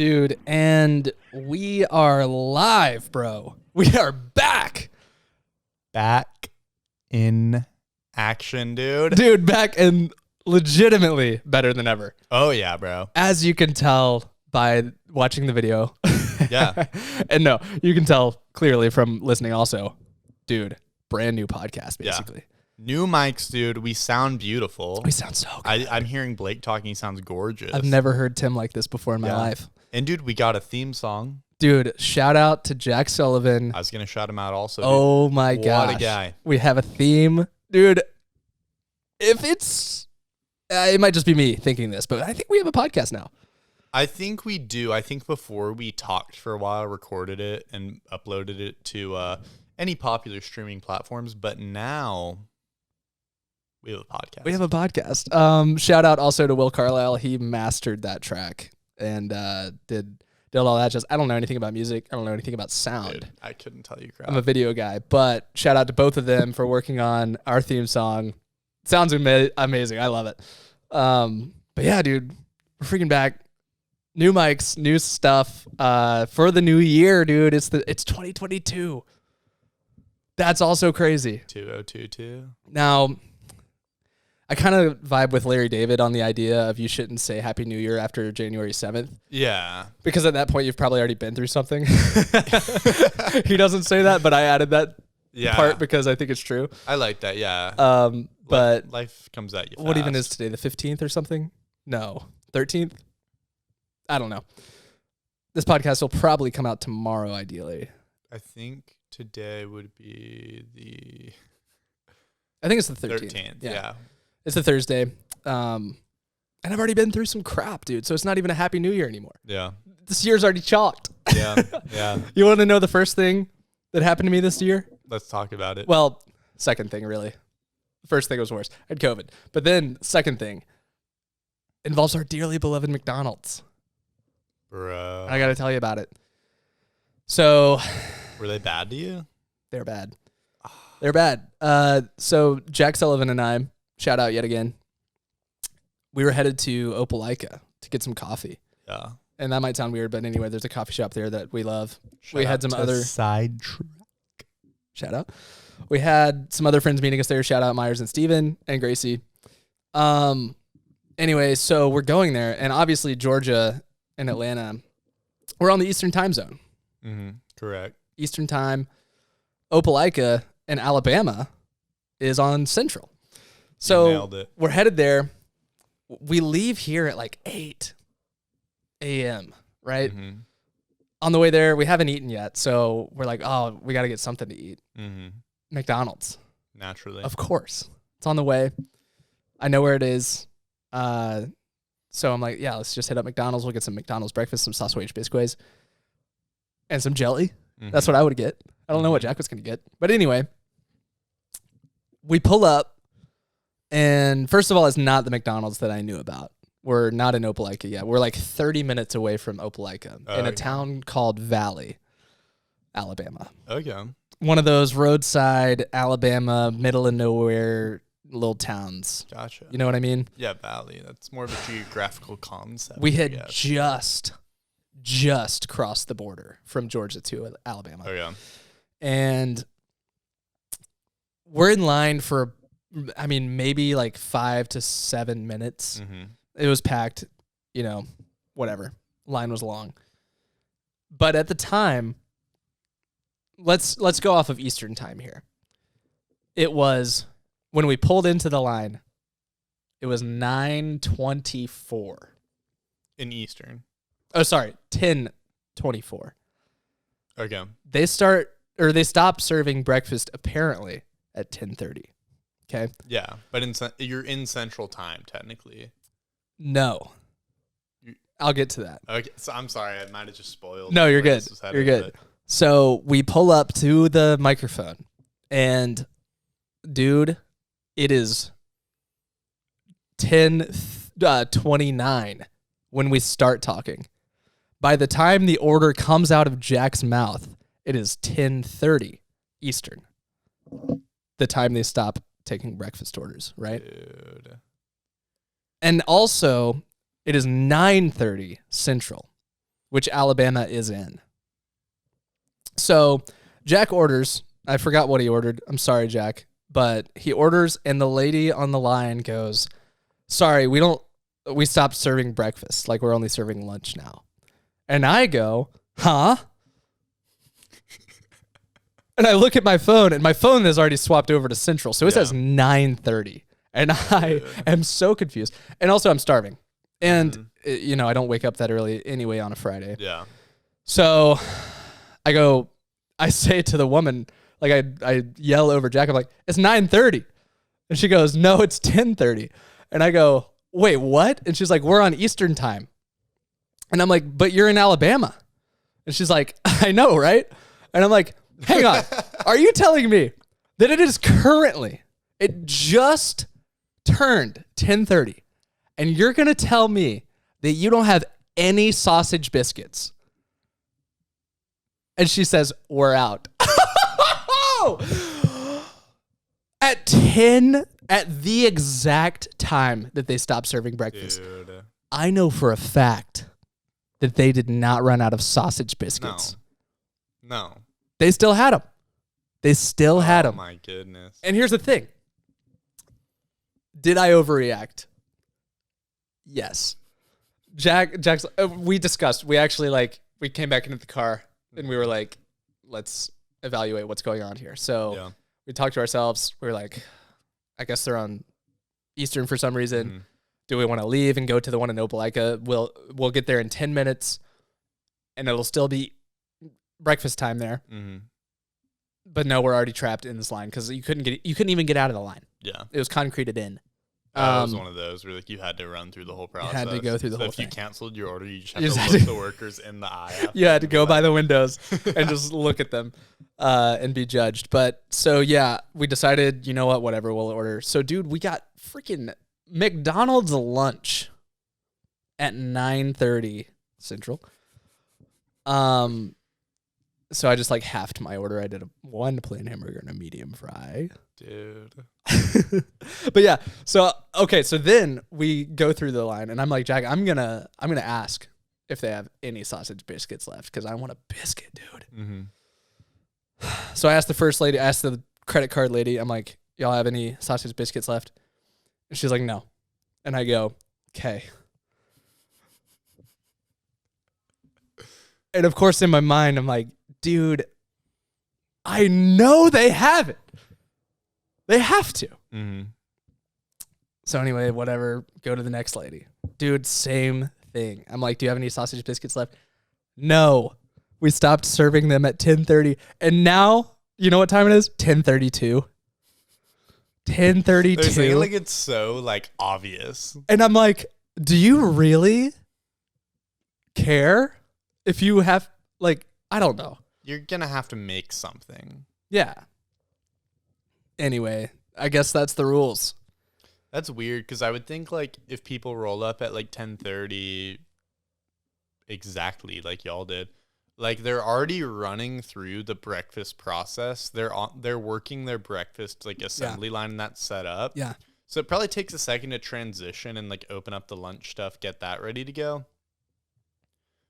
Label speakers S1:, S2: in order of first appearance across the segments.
S1: Dude, and we are live, bro. We are back.
S2: Back in action, dude.
S1: Dude, back and legitimately better than ever.
S2: Oh, yeah, bro.
S1: As you can tell by watching the video.
S2: Yeah.
S1: And no, you can tell clearly from listening also. Dude, brand new podcast, basically.
S2: Yeah. New mics, dude. We sound beautiful.
S1: We sound so good.
S2: I'm hearing Blake talking. He sounds gorgeous.
S1: I've never heard Tim like this before in my life.
S2: And, dude, we got a theme song.
S1: Dude, shout out to Jack Sullivan.
S2: I was going to shout him out also.
S1: Oh, my gosh.
S2: What a guy.
S1: We have a theme. Dude, if it's... it might just be me thinking this, but I think we have a podcast now.
S2: I think we do. I think before we talked for a while, recorded it, and uploaded it to any popular streaming platforms. But now we have a podcast.
S1: We have a podcast. Shout out also to Will Carlisle. He mastered that track and did all that. Just I don't know anything about music. I don't know anything about sound.
S2: Dude, I couldn't tell you crap.
S1: I'm a video guy, but shout out to both of them for working on our theme song. Sounds amazing. I love it. But yeah, dude, we're freaking back. New mics, new stuff for the new year, dude. It's 2022. That's also crazy.
S2: 2022.
S1: Now, I kind of vibe with Larry David on the idea of you shouldn't say Happy New Year after January 7th.
S2: Yeah.
S1: Because at that point, you've probably already been through something. He doesn't say that, but I added that part because I think it's true.
S2: I like that, yeah.
S1: But
S2: life comes at you fast.
S1: What even is today, the 15th or something? No, 13th? I don't know. This podcast will probably come out tomorrow, ideally.
S2: I think today would be
S1: I think it's the
S2: 13th. Yeah.
S1: It's a Thursday. And I've already been through some crap, dude. So it's not even a Happy New Year anymore.
S2: Yeah.
S1: This year's already chalked.
S2: Yeah. Yeah.
S1: You want to know the first thing that happened to me this year?
S2: Let's talk about it.
S1: Well, second thing, really. First thing was worse. I had COVID. But then second thing involves our dearly beloved McDonald's.
S2: Bro.
S1: I got to tell you about it. So.
S2: Were they bad to you?
S1: They're bad. They're bad. So Jack Sullivan and I, shout out yet again, we were headed to Opelika to get some coffee.
S2: Yeah.
S1: And that might sound weird, but anyway, there's a coffee shop there that we love. We had some other
S2: sidetrack.
S1: Shout out. We had some other friends meeting us there. Shout out Myers and Steven and Gracie. Anyway, so we're going there, and obviously Georgia and Atlanta, we're on the Eastern time zone.
S2: Mm-hmm. Correct.
S1: Eastern time. Opelika and Alabama is on Central. So
S2: nailed it.
S1: We're headed there. We leave here at like 8 a.m., right?
S2: Mm-hmm.
S1: On the way there, we haven't eaten yet. So we're like, oh, we got to get something to eat.
S2: Mm-hmm.
S1: McDonald's.
S2: Naturally.
S1: Of course. It's on the way. I know where it is. So I'm like, yeah, let's just hit up McDonald's. We'll get some McDonald's breakfast, some sausage biscuits, and some jelly.
S2: Mm-hmm.
S1: That's what I would get. I don't know what Jack was going to get. But anyway, we pull up, and first of all, it's not the McDonald's that I knew about. We're not in Opelika yet. We're like 30 minutes away from Opelika in a town called Valley, Alabama.
S2: Okay.
S1: One of those roadside Alabama, middle of nowhere little towns.
S2: Gotcha.
S1: You know what I mean?
S2: Yeah, Valley. That's more of a geographical concept.
S1: We had just crossed the border from Georgia to Alabama.
S2: Oh, yeah.
S1: And we're in line for, I mean, maybe like 5 to 7 minutes.
S2: Mm-hmm.
S1: It was packed, you know, whatever. Line was long. But at the time, let's go off of Eastern time here. It was, when we pulled into the line, it was 9:24.
S2: In Eastern.
S1: Oh, sorry, 10:24.
S2: Okay.
S1: They stop serving breakfast apparently at 10:30. Okay?
S2: Yeah, but you're in Central Time technically.
S1: No. I'll get to that.
S2: Okay, so I'm sorry, I might have just spoiled.
S1: No, you're good. You're good. So we pull up to the microphone, and dude, it is 10:29 when we start talking. By the time the order comes out of Jack's mouth, it is 10:30 Eastern. The time they stop taking breakfast orders, right?
S2: Dude.
S1: And also, it is 9:30 Central. which Alabama is in. So Jack orders. I forgot what he ordered. I'm sorry, Jack. But he orders, and the lady on the line goes, sorry, we stopped serving breakfast. Like, we're only serving lunch now. And I go, huh? And I look at my phone, and my phone has already swapped over to Central. So it says 9:30. And I am so confused. And also, I'm starving. And, I don't wake up that early anyway on a Friday.
S2: Yeah.
S1: So I say to the woman, like I yell over Jack, I'm like, it's 9:30. And she goes, no, it's 10:30. And I go, wait, what? And she's like, we're on Eastern time. And I'm like, but you're in Alabama. And she's like, I know, right? And I'm like, hang on. Are you telling me that it just turned 10:30, and you're going to tell me that you don't have any sausage biscuits? And she says, we're out. At the exact time that they stopped serving breakfast,
S2: Dude.
S1: I know for a fact that they did not run out of sausage biscuits.
S2: No.
S1: They still had them.
S2: Oh my goodness.
S1: And here's the thing. Did I overreact? Yes. Jack's, we discussed, we came back into the car and we were like, let's evaluate what's going on here. So we talked to ourselves. We were like, I guess they're on Eastern for some reason. Mm-hmm. Do we want to leave and go to the one in Opelika? We'll get there in 10 minutes and it'll still be breakfast time there. Mm-hmm. But no, we're already trapped in this line because you couldn't even get out of the line.
S2: Yeah.
S1: It was concreted in.
S2: That was one of those where you had to run through the whole process.
S1: You had to go through the whole
S2: if
S1: thing.
S2: you canceled your order, you just had to look the workers in the eye.
S1: You had to go by the windows and just look at them and be judged. But so, yeah, we decided, you know what, whatever, we'll order. So, dude, we got freaking McDonald's lunch at 9:30 Central. So I just halved my order. I did one plain hamburger and a medium fry.
S2: Dude.
S1: But yeah, so okay, so then we go through the line and I'm like, Jack, I'm gonna ask if they have any sausage biscuits left because I want a biscuit, dude. Mm-hmm. So I asked the credit card lady, I'm like, y'all have any sausage biscuits left? And she's like, no. And I go, okay. And of course in my mind, I'm like, dude, I know they have it. They have to. Mm-hmm. So anyway, whatever. Go to the next lady. Dude, same thing. I'm like, do you have any sausage biscuits left? No. We stopped serving them at 10:30. And now, you know what time it is? 10:32. 10:32.
S2: They're saying it's so obvious.
S1: And I'm like, do you really care if you have I don't know.
S2: You're going to have to make something.
S1: Yeah. Anyway, I guess that's the rules.
S2: That's weird because I would think if people roll up at 10:30 exactly like y'all did, they're already running through the breakfast process. They're working their breakfast assembly line that's set up.
S1: Yeah.
S2: So it probably takes a second to transition and open up the lunch stuff, get that ready to go.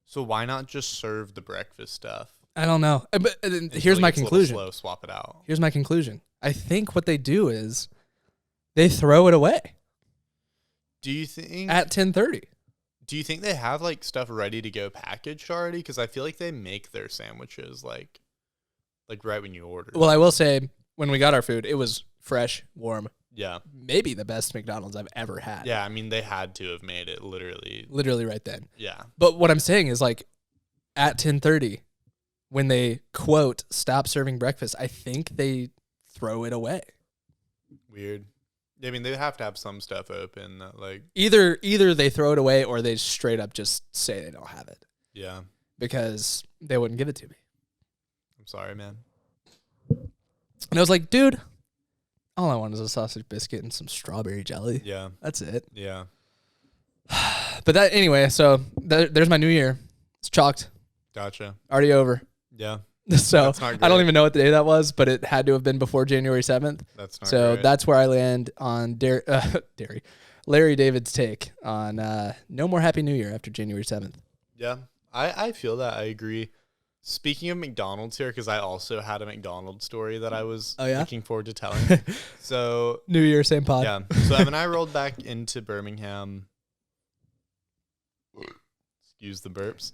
S2: So why not just serve the breakfast stuff?
S1: I don't know. But here's my conclusion.
S2: Slow, swap it out.
S1: Here's my conclusion. I think what they do is they throw it away.
S2: Do you think
S1: at 10:30?
S2: Do you think they have stuff ready to go packaged already? Because I feel they make their sandwiches right when you order.
S1: Well, I will say when we got our food, it was fresh, warm.
S2: Yeah.
S1: Maybe the best McDonald's I've ever had.
S2: Yeah, I mean they had to have made it literally
S1: right then.
S2: Yeah.
S1: But what I'm saying is at 10:30 when they quote stop serving breakfast, I think they throw it away.
S2: Weird. I mean, they have to have some stuff open that
S1: either they throw it away or they straight up just say they don't have it.
S2: Yeah.
S1: Because they wouldn't give it to me.
S2: I'm sorry, man.
S1: And I was like, dude, all I want is a sausage biscuit and some strawberry jelly.
S2: Yeah.
S1: That's it.
S2: Yeah.
S1: But anyway, so there's my new year. It's chalked.
S2: Gotcha.
S1: Already over.
S2: Yeah.
S1: So I don't even know what the day that was, but it had to have been before January 7th.
S2: That's not
S1: so
S2: great.
S1: That's where I land on Larry David's take on no more Happy New Year after January 7th.
S2: Yeah. I feel that. I agree. Speaking of McDonald's here, because I also had a McDonald's story that I was looking forward to telling. So
S1: New Year, same pod.
S2: yeah. So Evan and I rolled back into Birmingham. Excuse the burps.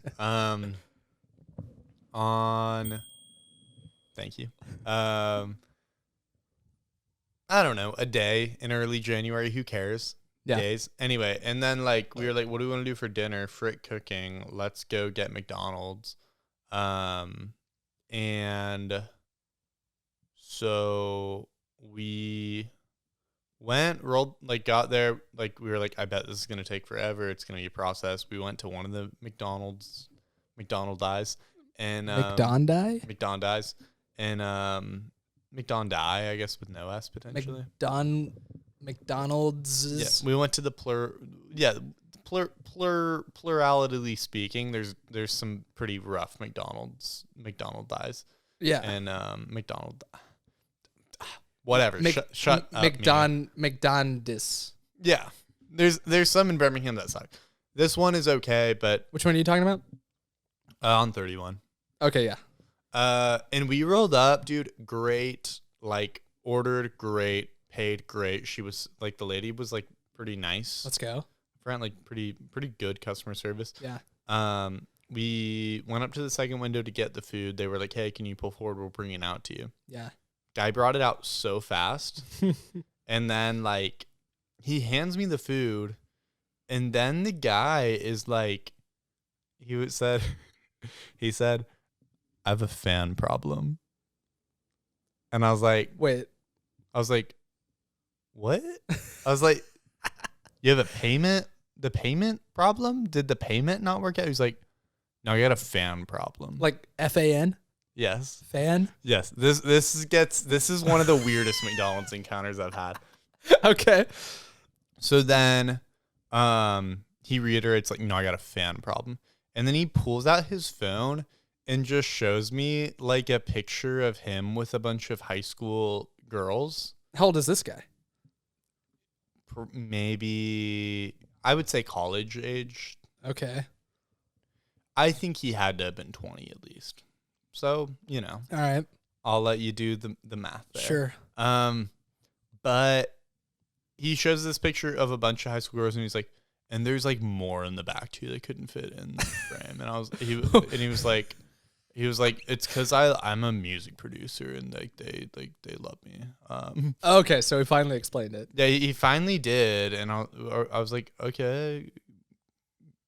S2: Thank you. I don't know, a day in early January. Who cares?
S1: Yeah.
S2: Days. Anyway, and then like we were like, what do we want to do for dinner? Frick cooking. Let's go get McDonald's. And so we got there, like we were like, I bet this is gonna take forever. It's gonna be a process. We went to one of the McDonald's and McDonald's and McDonald's, I guess with no S potentially.
S1: McDonald's.
S2: Yeah, we went to the plurality speaking. There's some pretty rough McDonald's.
S1: Yeah.
S2: And McDonald. Whatever. Shut up.
S1: McDonald's.
S2: Yeah. There's some in Birmingham that suck. This one is okay, but
S1: Which one are you talking about?
S2: on 31.
S1: Okay, yeah.
S2: And we rolled up, dude. Great. Like ordered great, paid great. She was like, the lady was like pretty nice.
S1: Let's go.
S2: Friend, like pretty good customer service.
S1: Yeah.
S2: We went up to the second window to get the food. They were like, "Hey, can you pull forward? We'll bring it out to you."
S1: Yeah.
S2: Guy brought it out so fast. And then like he hands me the food, and then the guy is like, he said, "I have a fan problem." And I was like,
S1: wait.
S2: I was like, what? I was like, you have the payment problem? Did the payment not work out? He's like, no, I got a fan problem.
S1: Like FAN?
S2: Yes.
S1: Fan?
S2: Yes. This is one of the weirdest McDonald's encounters I've had.
S1: Okay.
S2: So then he reiterates like, no, I got a fan problem. And then he pulls out his phone and just shows me like a picture of him with a bunch of high school girls.
S1: How old is this guy?
S2: Maybe I would say college age.
S1: Okay.
S2: I think he had to have been 20 at least. So, you know.
S1: All right.
S2: I'll let you do the math there.
S1: Sure.
S2: But he shows this picture of a bunch of high school girls and he's like, and there's like more in the back too that couldn't fit in the frame. And he was like, it's because I'm a music producer and like they love me.
S1: Okay, so he finally explained it.
S2: Yeah, he finally did, and I was like, okay,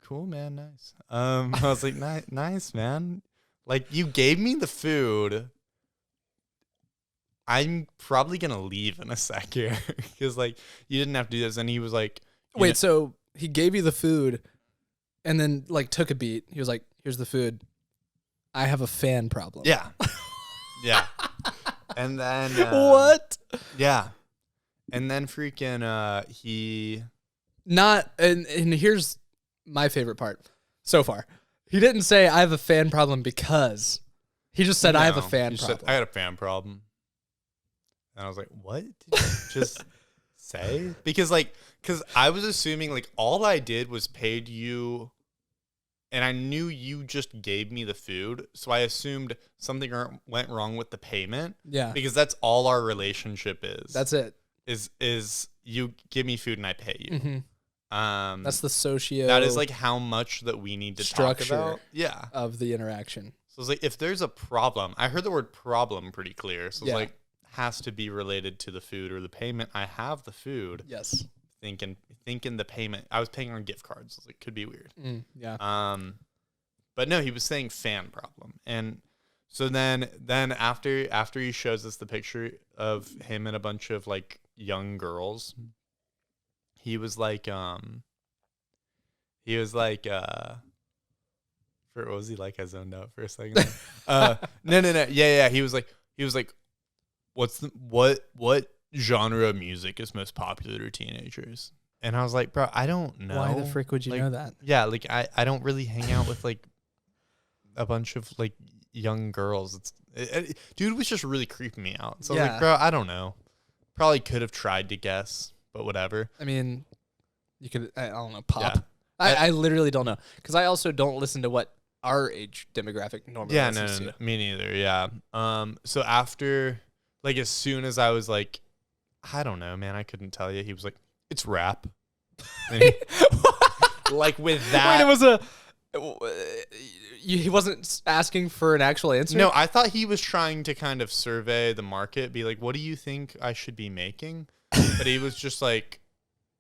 S2: cool, man, nice. I was like, nice, man. Like you gave me the food. I'm probably gonna leave in a sec here because like you didn't have to do this. And he was like,
S1: wait, so he gave you the food, and then like took a beat. He was like, here's the food. I have a fan problem.
S2: Yeah. Yeah. And then
S1: what?
S2: Yeah. And then freaking he
S1: not and here's my favorite part so far. He didn't say I have a fan problem because he just said I have a fan problem.
S2: Said, I had a fan problem. And I was like, what did you just say? Because I was assuming like all I did was paid you. And I knew you just gave me the food, so I assumed something went wrong with the payment.
S1: Yeah,
S2: because that's all our relationship is.
S1: That's it.
S2: Is you give me food and I pay you.
S1: Mm-hmm. That's the socio.
S2: That is like how much that we need to talk about. Yeah,
S1: of the interaction.
S2: So it's like if there's a problem, I heard the word problem pretty clear. So it's like has to be related to the food or the payment. I have the food.
S1: Yes.
S2: Thinking the payment, I was paying on gift cards. So it could be weird.
S1: Yeah.
S2: But no, he was saying fan problem. And so then after he shows us the picture of him and a bunch of like young girls, he was like, what was he like? I zoned out for a second. No. Yeah. He was like, what genre of music is most popular to teenagers? And I was like, bro, I don't know.
S1: Why the frick would you know that?
S2: Yeah, like I don't really hang out with like a bunch of like young girls. Dude was just really creeping me out. So I was like, bro, I don't know. Probably could have tried to guess, but whatever.
S1: I mean, you could, I don't know, pop. Yeah. I literally don't know because I also don't listen to what our age demographic normally
S2: Yeah,
S1: listens
S2: no,
S1: to.
S2: me neither. Yeah. So after, like, as soon as I was like, I don't know, man, I couldn't tell you. He was like, it's rap. And he- like with that.
S1: Wait, it was a. He wasn't asking for an actual answer.
S2: No, I thought he was trying to kind of survey the market, be like, what do you think I should be making? But he was just like,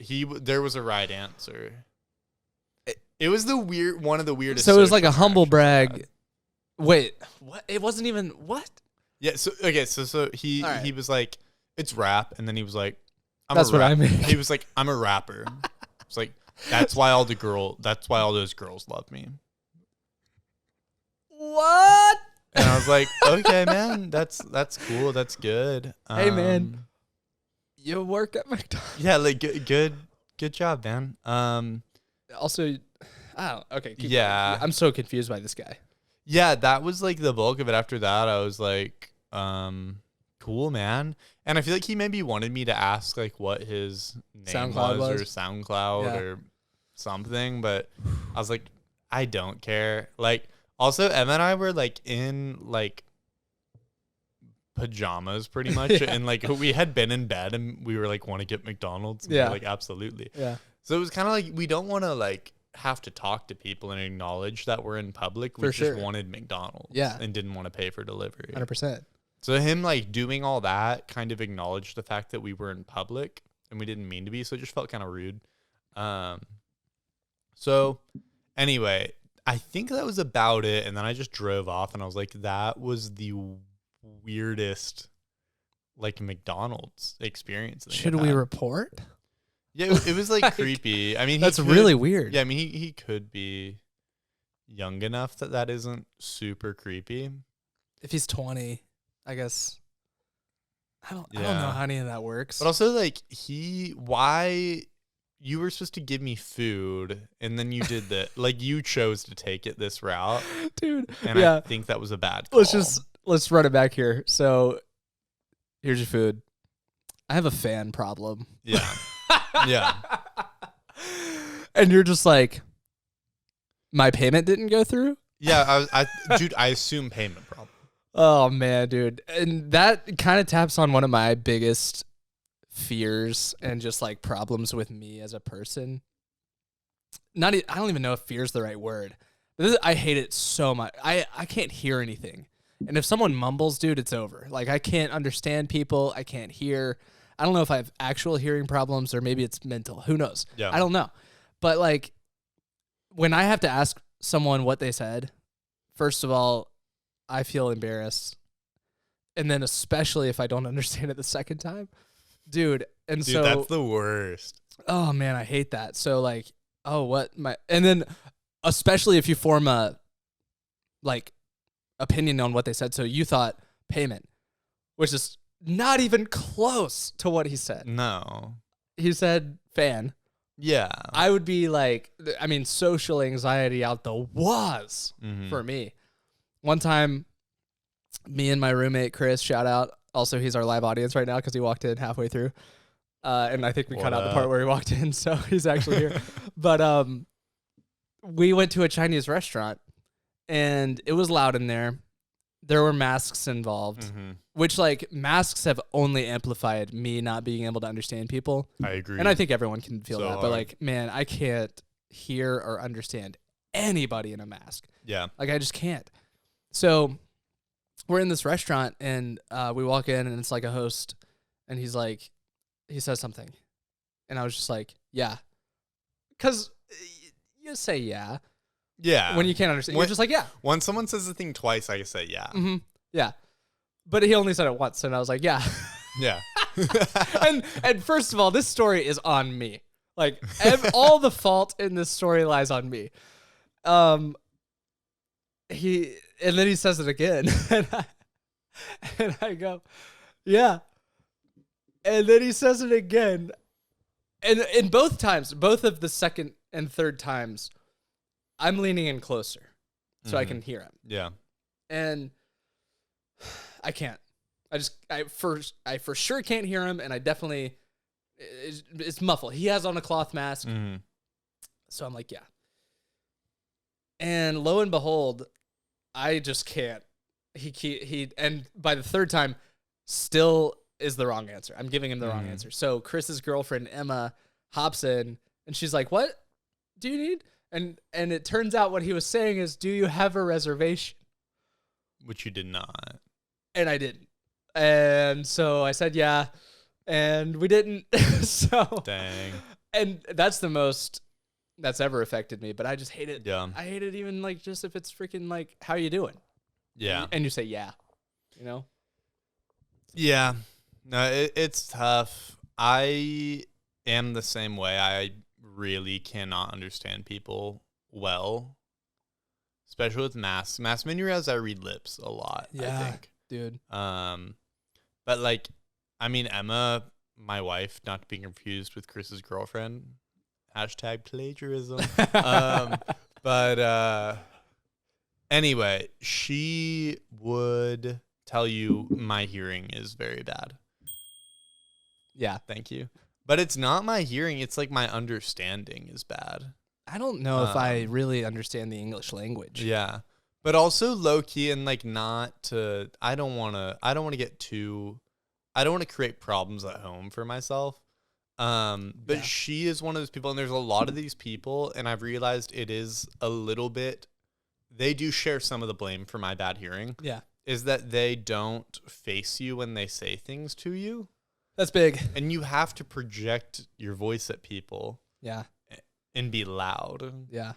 S2: there was a right answer. It was one of the weirdest.
S1: So it was like a
S2: social
S1: humble
S2: interactions I've
S1: brag.
S2: had.
S1: Wait, what? It wasn't even what?
S2: Yeah. So okay. So he
S1: All right.
S2: he was like, it's rap, and then he was like,
S1: That's what I mean.
S2: He was like, I'm a rapper. It's like that's why all those girls love me.
S1: What?
S2: And I was like, okay, man, that's cool, that's good.
S1: Hey, man. You work at McDonald's.
S2: Yeah, like good job, man.
S1: Also, I don't. Okay. keep
S2: Yeah.
S1: going. I'm so confused by this guy.
S2: Yeah, that was like the bulk of it. After that, I was like, cool, man. And I feel like he maybe wanted me to ask like what his name
S1: SoundCloud
S2: was or
S1: was?
S2: SoundCloud
S1: Yeah.
S2: or something, but I was like, I don't care. Like, also, Emma and I were like in like pajamas pretty much,
S1: Yeah.
S2: and like we had been in bed, and we were like, want to get McDonald's? And we were
S1: Yeah.
S2: like, absolutely.
S1: Yeah.
S2: So it was kind of like we don't want to like have to talk to people and acknowledge that we're in public. We
S1: For
S2: just
S1: sure.
S2: wanted McDonald's,
S1: Yeah.
S2: and didn't want to pay for delivery.
S1: 100%.
S2: So him like doing all that kind of acknowledged the fact that we were in public and we didn't mean to be, so it just felt kind of rude. So anyway, I think that was about it, and then I just drove off, and I was like, that was the weirdest like McDonald's experience. I think
S1: Should
S2: I've
S1: we
S2: had.
S1: report?
S2: Yeah, it was like
S1: Like,
S2: creepy. I mean, he
S1: That's
S2: could-
S1: really weird.
S2: Yeah, I mean, he could be young enough that isn't super creepy.
S1: If he's 20, I guess. I don't know
S2: Yeah.
S1: how any of that works.
S2: But also, like, why you were supposed to give me food, and then you did that. Like, you chose to take it this route,
S1: Dude.
S2: and
S1: Yeah.
S2: I think that was a bad call.
S1: Let's run it back here. So here's your food. I have a fan problem.
S2: Yeah. Yeah.
S1: And you're just like, my payment didn't go through?
S2: Yeah, dude, I assume payment problem.
S1: Oh man, dude. And that kind of taps on one of my biggest fears and just like problems with me as a person. I don't even know if fear's the right word. But I hate it so much. I can't hear anything. And if someone mumbles, dude, it's over. Like I can't understand people. I can't hear. I don't know if I have actual hearing problems or maybe it's mental. Who knows?
S2: Yeah.
S1: I don't know. But like when I have to ask someone what they said, first of all, I feel embarrassed. And then especially if I don't understand it the second time. Dude, and
S2: Dude,
S1: so
S2: that's the worst.
S1: oh man, I hate that. So like, and then especially if you form a like opinion on what they said. So you thought payment, which is not even close to what he said.
S2: No.
S1: He said fan.
S2: Yeah.
S1: I would be like, I mean, social anxiety out the waz
S2: Mhm.
S1: for me. One time, me and my roommate, Chris, shout out. Also, he's our live audience right now because he walked in halfway through. And I think we cut out the part where he walked in, so he's actually here. But we went to a Chinese restaurant, and it was loud in there. There were masks involved,
S2: Mhm.
S1: which, like, masks have only amplified me not being able to understand people.
S2: I agree.
S1: And I think everyone can feel
S2: So
S1: that. But,
S2: hard.
S1: like, man, I can't hear or understand anybody in a mask.
S2: Yeah.
S1: Like, I just can't. So we're in this restaurant, and we walk in, and it's like a host, and he's like, he says something. And I was just like, yeah. Because you say yeah
S2: Yeah.
S1: when you can't understand.
S2: When-
S1: You're just like, yeah.
S2: When someone says the thing twice, I say yeah.
S1: Mm-hmm. Yeah. But he only said it once, and I was like, yeah.
S2: Yeah.
S1: and first of all, this story is on me. Like all the fault in this story lies on me. And then he says it again, and I go, yeah. And then he says it again, and in both times, both of the second and third times, I'm leaning in closer so I can hear him,
S2: Yeah.
S1: and I can't. I for sure can't hear him, and I definitely it's muffled. He has on a cloth mask,
S2: Mm-hmm.
S1: so I'm like, yeah. And lo and behold, I just can't. And by the third time, still is the wrong answer. I'm giving him the wrong answer. So Chris's girlfriend Emma hops in, and she's like, "What do you need?" And it turns out what he was saying is, "Do you have a reservation?"
S2: Which you did not.
S1: And I didn't. And so I said, "Yeah," and we didn't. So
S2: Dang.
S1: and that's the most that's ever affected me. But I just hate it.
S2: Yeah.
S1: I hate it even like just if it's freaking like, "How you doing?"
S2: Yeah.
S1: And you say, "Yeah," you know.
S2: Yeah. No, it's tough. I am the same way. I really cannot understand people well, especially with masks. Mask when you realize I read lips a lot.
S1: Yeah.
S2: I think.
S1: Dude.
S2: But like, I mean, Emma, my wife, not to be confused with Chris's girlfriend. Hashtag plagiarism. But anyway, she would tell you my hearing is very bad.
S1: Yeah.
S2: Thank you. But it's not my hearing. It's like my understanding is bad.
S1: I don't know if I really understand the English language.
S2: Yeah. But also low key and like not to, I don't want to create problems at home for myself. But she is one of those people, and there's a lot of these people, and I've realized it is a little bit, they do share some of the blame for my bad hearing.
S1: Yeah.
S2: Is that they don't face you when they say things to you.
S1: That's big.
S2: And you have to project your voice at people.
S1: Yeah.
S2: And be loud.
S1: Yeah.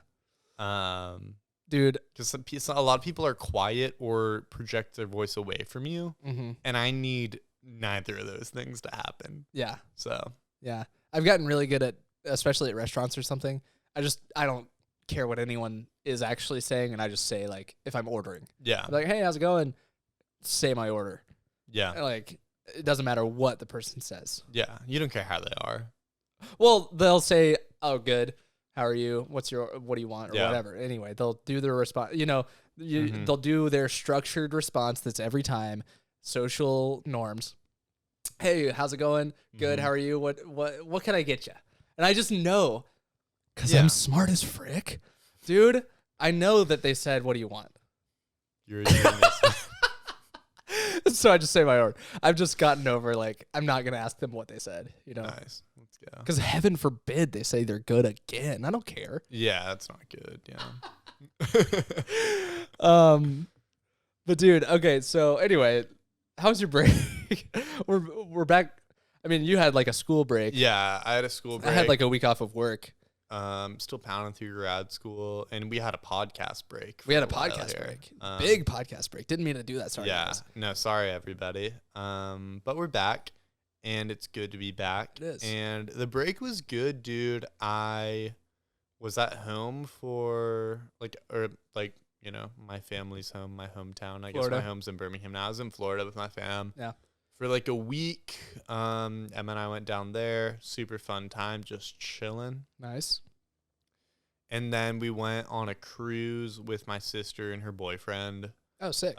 S2: Dude. Because a lot of people are quiet or project their voice away from you.
S1: Mm-hmm.
S2: And I need neither of those things to happen.
S1: Yeah.
S2: So.
S1: Yeah. I've gotten really good at, especially at restaurants or something, I don't care what anyone is actually saying, and I just say, like, if I'm ordering.
S2: Yeah.
S1: I'm like, "Hey, how's it going?" Say my order.
S2: Yeah.
S1: Like, it doesn't matter what the person says.
S2: Yeah. You don't care how they are.
S1: Well, they'll say, "Oh, good. How are you? What do you want?" Or whatever. Anyway, they'll do their response. You know, they'll do their structured response that's every time. Social norms. "Hey, how's it going? Good. How are you? What can I get you?" And I just know, because I'm smart as frick. Dude, I know that they said, "What do you want?"
S2: You're a genius.
S1: So I just say my order. I've just gotten over, like, I'm not going to ask them what they said, you know?
S2: Nice. Let's go.
S1: Because heaven forbid they say they're good again. I don't care.
S2: Yeah, that's not good. Yeah.
S1: But dude, okay, so anyway, how's your break? we're back. I mean, you had like a school break.
S2: Yeah, I had a school break.
S1: I had like a week off of work.
S2: Still pounding through grad school, and we had a podcast break.
S1: We had a podcast break. Big podcast break. Didn't mean to do that. Sorry.
S2: Yeah.
S1: Guys.
S2: No, sorry everybody. But we're back, and it's good to be back.
S1: It is.
S2: And the break was good, dude. I was at home for my family's home, my hometown. I guess my home's in Birmingham now. I was in Florida with my fam.
S1: Yeah.
S2: For like a week. Emma and I went down there. Super fun time, just chilling.
S1: Nice.
S2: And then we went on a cruise with my sister and her boyfriend.
S1: Oh, sick.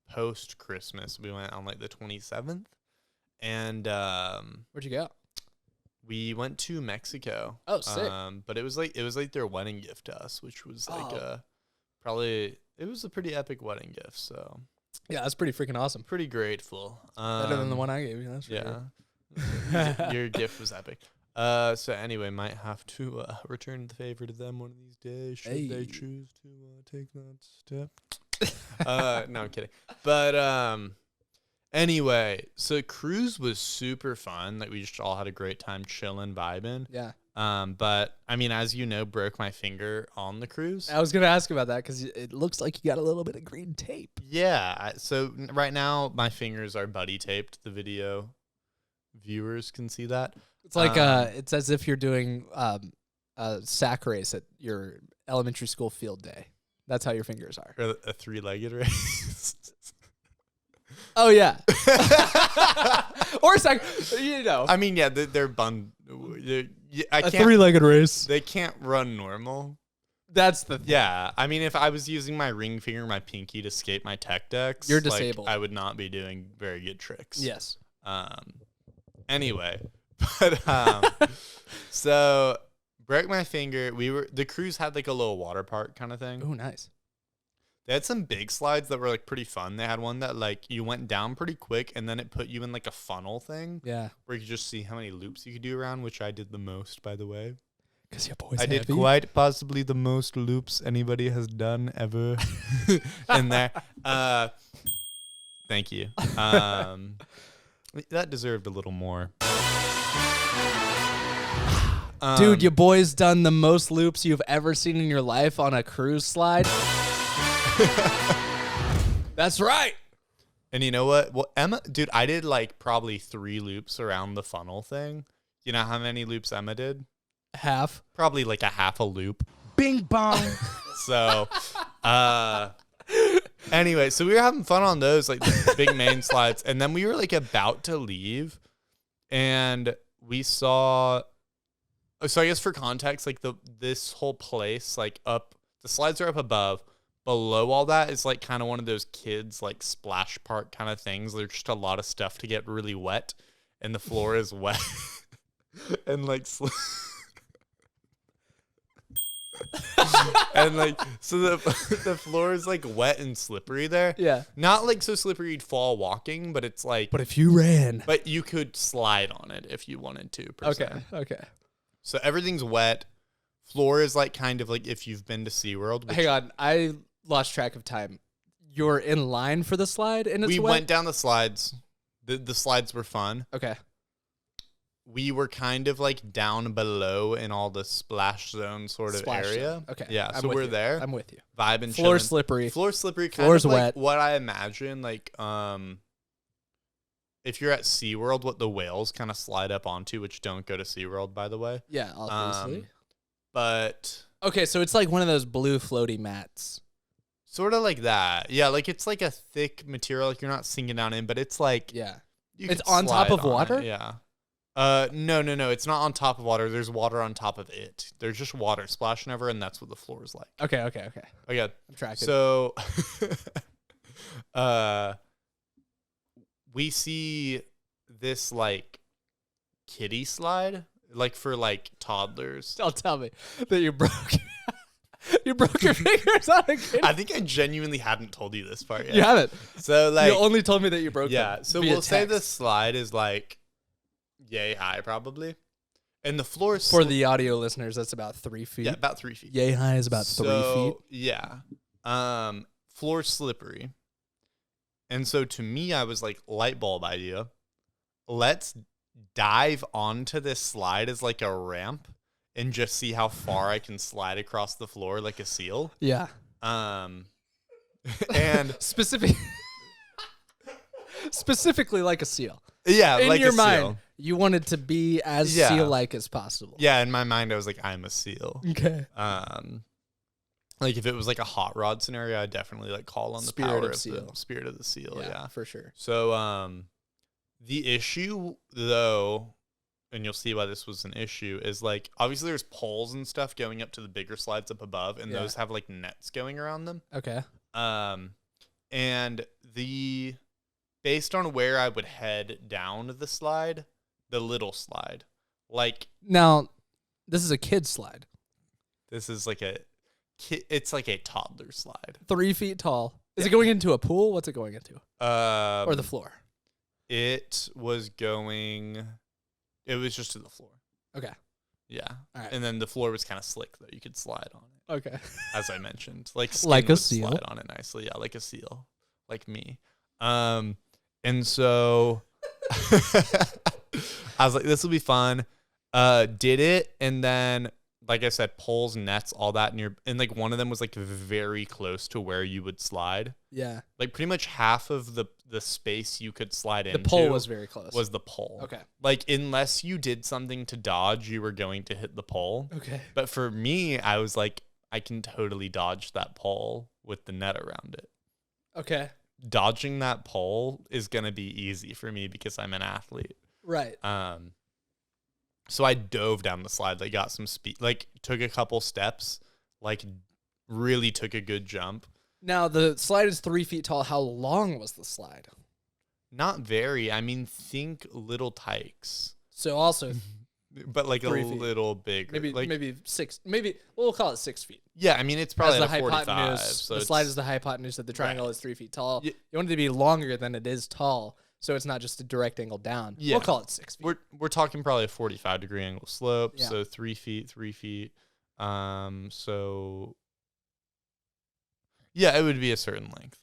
S2: Post Christmas, we went on like the 27th. And
S1: where'd you go?
S2: We went to Mexico.
S1: Oh, sick.
S2: But it was like their wedding gift to us, which was like it was a pretty epic wedding gift. So
S1: yeah, that's pretty freaking awesome.
S2: Pretty grateful.
S1: Better than the one I gave you. That's
S2: yeah. Your gift was epic. So anyway, might have to return the favor to them one of these days should they choose to take that step. No, I'm kidding. But anyway, so cruise was super fun. Like we just all had a great time chilling, vibing.
S1: Yeah.
S2: But I mean, as you know, broke my finger on the cruise.
S1: I was gonna ask about that because it looks like you got a little bit of green tape.
S2: Yeah. So right now my fingers are buddy taped. The video viewers can see that.
S1: It's like it's as if you're doing a sack race at your elementary school field day. That's how your fingers are.
S2: Or a 3-legged race.
S1: Oh yeah. Or sack. You know.
S2: I mean, yeah, they're bun.
S1: A 3-legged race.
S2: They can't run normal.
S1: That's the thing.
S2: Yeah. I mean, if I was using my ring finger, my pinky to skate my tech decks,
S1: you're disabled.
S2: I would not be doing very good tricks.
S1: Yes.
S2: Anyway, but so Broke my finger. The cruise had like a little water park kind of thing.
S1: Oh, nice.
S2: They had some big slides that were like pretty fun. They had one that like you went down pretty quick and then it put you in like a funnel thing
S1: Yeah.
S2: where you could just see how many loops you could do around, which I did the most, by the way.
S1: Because your boy's
S2: I did quite possibly the most loops anybody has done ever in there. Thank you. That deserved a little more.
S1: Dude, your boy's done the most loops you've ever seen in your life on a cruise slide. That's right.
S2: And you know what? Well, Emma, dude, I did like probably 3 loops around the funnel thing. You know how many loops Emma did?
S1: Half.
S2: Probably like a half a loop.
S1: Bing bong.
S2: So, anyway, so we were having fun on those, like the big main slides. And then we were like about to leave and we saw, so I guess for context, like this whole place, like the slides are up above. Below all that is like kind of one of those kids like splash park kind of things. There's just a lot of stuff to get really wet and the floor is wet and like and like so the floor is like wet and slippery there.
S1: Yeah.
S2: Not like so slippery you'd fall walking, but it's like
S1: But if you ran.
S2: but you could slide on it if you wanted to, per se.
S1: Okay.
S2: So everything's wet. Floor is like kind of like if you've been to SeaWorld.
S1: Hang on. I lost track of time. You're in line for the slide and it's
S2: We
S1: wet?
S2: went down the slides. The slides were fun.
S1: Okay.
S2: We were kind of like down below in all the splash zone sort of
S1: Splash
S2: area.
S1: zone. Okay.
S2: Yeah.
S1: I'm
S2: So
S1: with
S2: we're
S1: you.
S2: there.
S1: I'm with you.
S2: Vibing.
S1: Floor
S2: chilling.
S1: slippery.
S2: Floor slippery. Kind
S1: Floor's
S2: of like
S1: wet.
S2: what I imagine, like if you're at SeaWorld, what the whales kind of slide up onto, which don't go to SeaWorld, by the way.
S1: Yeah, obviously.
S2: But
S1: Okay, so it's like one of those blue floaty mats.
S2: sort of like that. Yeah, like it's like a thick material, like you're not sinking down in, but it's like
S1: Yeah.
S2: you
S1: It's
S2: could
S1: on top
S2: slide
S1: of
S2: on it,
S1: water?
S2: Yeah. No, it's not on top of water. There's water on top of it. There's just water splashing over, and that's what the floor is like.
S1: Okay.
S2: Okay.
S1: I'm tracking.
S2: So, we see this like kiddie slide, like for like toddlers.
S1: Don't tell me that you broke you broke your fingers on a kid.
S2: I think I genuinely hadn't told you this part yet.
S1: You haven't.
S2: So like,
S1: You only told me that you broke
S2: yeah.
S1: them
S2: So
S1: via
S2: we'll say
S1: text.
S2: the slide is like yay high probably, and the floor is
S1: For the audio listeners, that's about 3 feet.
S2: yeah about 3 feet.
S1: Yay high is about 3 feet.
S2: Yeah. Floor slippery. And so to me, I was like, light bulb idea. Let's dive onto this slide as like a ramp and just see how far I can slide across the floor like a seal.
S1: Yeah.
S2: And
S1: Specifically like a seal.
S2: yeah,
S1: In
S2: like
S1: your
S2: a
S1: mind,
S2: seal.
S1: you wanted to be as
S2: Yeah.
S1: seal-like as possible.
S2: Yeah, in my mind, I was like, I'm a seal.
S1: Okay.
S2: Like if it was like a hot rod scenario, I'd definitely like call on the
S1: Spirit
S2: power
S1: of
S2: of
S1: seal.
S2: the spirit of the seal. Yeah.
S1: for sure.
S2: So, the issue though, and you'll see why this was an issue, is like obviously there's poles and stuff going up to the bigger slides up above, and
S1: Yeah.
S2: those have like nets going around them.
S1: Okay.
S2: And based on where I would head down the slide, the little slide, like
S1: Now, this is a kid slide.
S2: this is like it's like a toddler slide.
S1: 3 feet tall. Is it going into a pool? What's it going into? Or the floor?
S2: It was just to the floor.
S1: Okay.
S2: Yeah.
S1: All right.
S2: And then the floor was kind of slick though. You could slide on it,
S1: Okay.
S2: as I mentioned. Like skin
S1: Like a
S2: would
S1: seal?
S2: slide on it nicely. Yeah, like a seal. Like me. And so I was like, this will be fun. Did it, and then like I said, poles, nets, all that and like one of them was like very close to where you would slide.
S1: Yeah.
S2: Like pretty much half of the space you could slide
S1: The
S2: into
S1: pole was very close.
S2: was the pole.
S1: Okay.
S2: Like unless you did something to dodge, you were going to hit the pole.
S1: Okay.
S2: But for me, I was like, I can totally dodge that pole with the net around it.
S1: Okay.
S2: Dodging that pole is gonna be easy for me because I'm an athlete.
S1: Right.
S2: So I dove down the slide, like got some speed, like took a couple steps, like really took a good jump.
S1: Now, the slide is 3 feet tall. How long was the slide?
S2: Not very. I mean, think Little Tykes.
S1: So also
S2: but like
S1: 3 feet.
S2: little bigger.
S1: Maybe
S2: like,
S1: maybe 6. Maybe we'll call it 6 feet.
S2: yeah, I mean it's probably
S1: As
S2: like
S1: the
S2: 45.
S1: hypotenuse,
S2: So
S1: the
S2: it's-
S1: slide is the hypotenuse of the triangle
S2: Right.
S1: is 3 feet tall.
S2: Y-
S1: You want it to be longer than it is tall, so it's not just a direct angle down.
S2: Yeah.
S1: We'll call it 6 feet.
S2: we're talking probably a 45-degree angle slope.
S1: Yeah.
S2: So 3 feet, 3 feet. So yeah, it would be a certain length.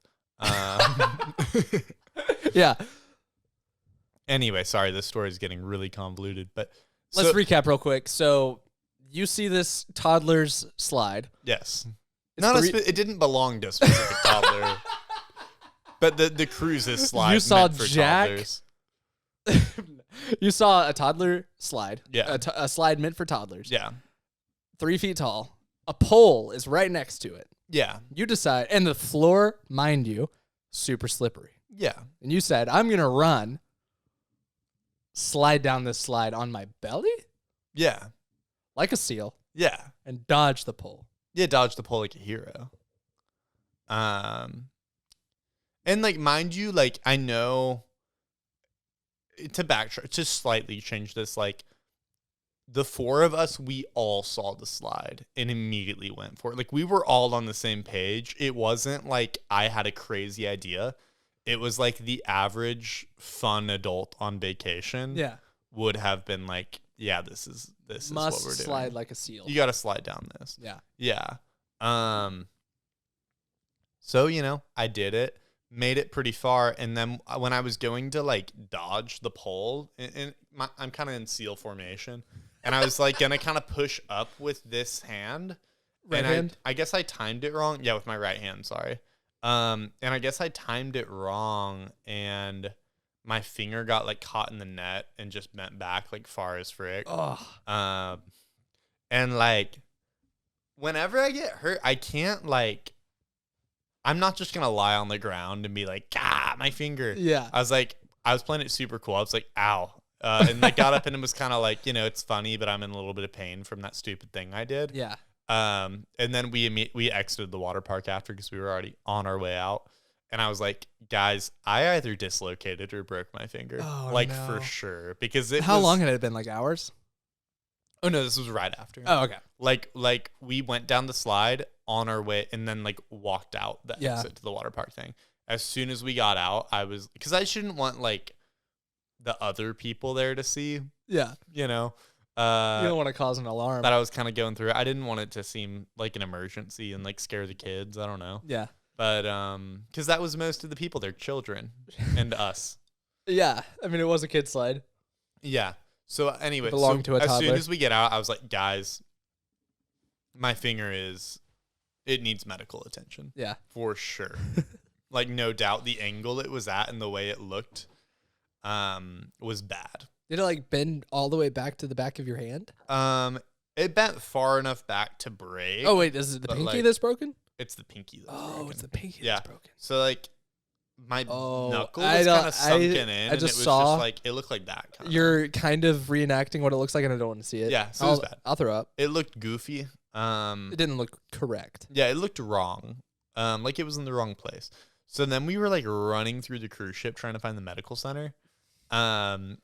S1: Yeah.
S2: Anyway, sorry, this story is getting really convoluted, but
S1: Let's
S2: so-
S1: recap real quick. So you see this toddler's slide.
S2: Yes.
S1: It's
S2: Not
S1: three-
S2: it didn't belong to a specific toddler. But the cruises slide
S1: You saw
S2: meant for
S1: Jack?
S2: toddlers.
S1: You saw a toddler slide.
S2: Yeah.
S1: A slide meant for toddlers.
S2: Yeah.
S1: 3 feet tall. A pole is right next to it.
S2: Yeah.
S1: You decide, and the floor, mind you, super slippery.
S2: Yeah.
S1: And you said, I'm going to run, slide down this slide on my belly
S2: Yeah.
S1: like a seal,
S2: Yeah.
S1: and dodge the pole.
S2: Yeah, dodge the pole like a hero. And like mind you, like I know to backtrack to slightly change this, like the four of us, we all saw the slide and immediately went for it. Like we were all on the same page. It wasn't like I had a crazy idea. It was like the average fun adult on vacation
S1: Yeah.
S2: would have been like, yeah, this is
S1: Must
S2: what we're doing.
S1: slide like a seal.
S2: You got to slide down this.
S1: Yeah.
S2: Yeah. So, I did it, made it pretty far. And then when I was going to like dodge the pole, I'm kind of in seal formation. And I was like going to kind of push up with this hand.
S1: Right
S2: and
S1: hand?
S2: I guess I timed it wrong. Yeah, with my right hand. Sorry. And I guess I timed it wrong. And my finger got like caught in the net and just bent back like far as frick.
S1: Oh.
S2: And like, whenever I get hurt, I can't like, I'm not just gonna lie on the ground and be like, my finger.
S1: Yeah.
S2: I was playing it super cool. I was like, ow. And I got up and it was kind of like, it's funny, but I'm in a little bit of pain from that stupid thing I did.
S1: Yeah.
S2: And then we exited the water park after because we were already on our way out. And I was like, guys, I either dislocated or broke my finger.
S1: Oh,
S2: like
S1: no.
S2: for sure. Because
S1: How long had it been? Like hours?
S2: Oh no, this was right after.
S1: Oh, okay.
S2: Like we went down the slide on our way and then like walked out the
S1: Yeah.
S2: exit to the water park thing. As soon as we got out, because I shouldn't want like the other people there to see,
S1: Yeah.
S2: you
S1: You don't want to cause an alarm.
S2: that I was kind of going through it. I didn't want it to seem like an emergency and like scare the kids. I don't know.
S1: Yeah.
S2: But because that was most of the people, they're children and us.
S1: Yeah. I mean, it was a kid slide.
S2: Yeah. So anyway,
S1: Belonged to a
S2: as soon
S1: toddler.
S2: as we get out, I was like, guys, my finger it needs medical attention
S1: Yeah.
S2: for sure. Like no doubt, the angle it was at and the way it looked, was bad.
S1: Did it like bend all the way back to the back of your hand?
S2: It bent far enough back to break.
S1: Oh, wait. Is it the
S2: But,
S1: pinky
S2: like,
S1: that's broken?
S2: It's the pinky. That's
S1: Oh,
S2: broken.
S1: it's the pinky
S2: Yeah.
S1: that's broken.
S2: So like my
S1: Oh,
S2: knuckle
S1: I
S2: was
S1: don't-
S2: kind of sunken in,
S1: I
S2: and
S1: just
S2: it was
S1: saw-
S2: just like it looked like that. Kinda.
S1: You're kind of reenacting what it looks like, and I don't want to see it.
S2: Yeah, so it was
S1: I'll,
S2: bad.
S1: I'll throw up.
S2: It looked goofy.
S1: It didn't look correct.
S2: Yeah, it looked wrong. Like it was in the wrong place. So then we were like running through the cruise ship trying to find the medical center,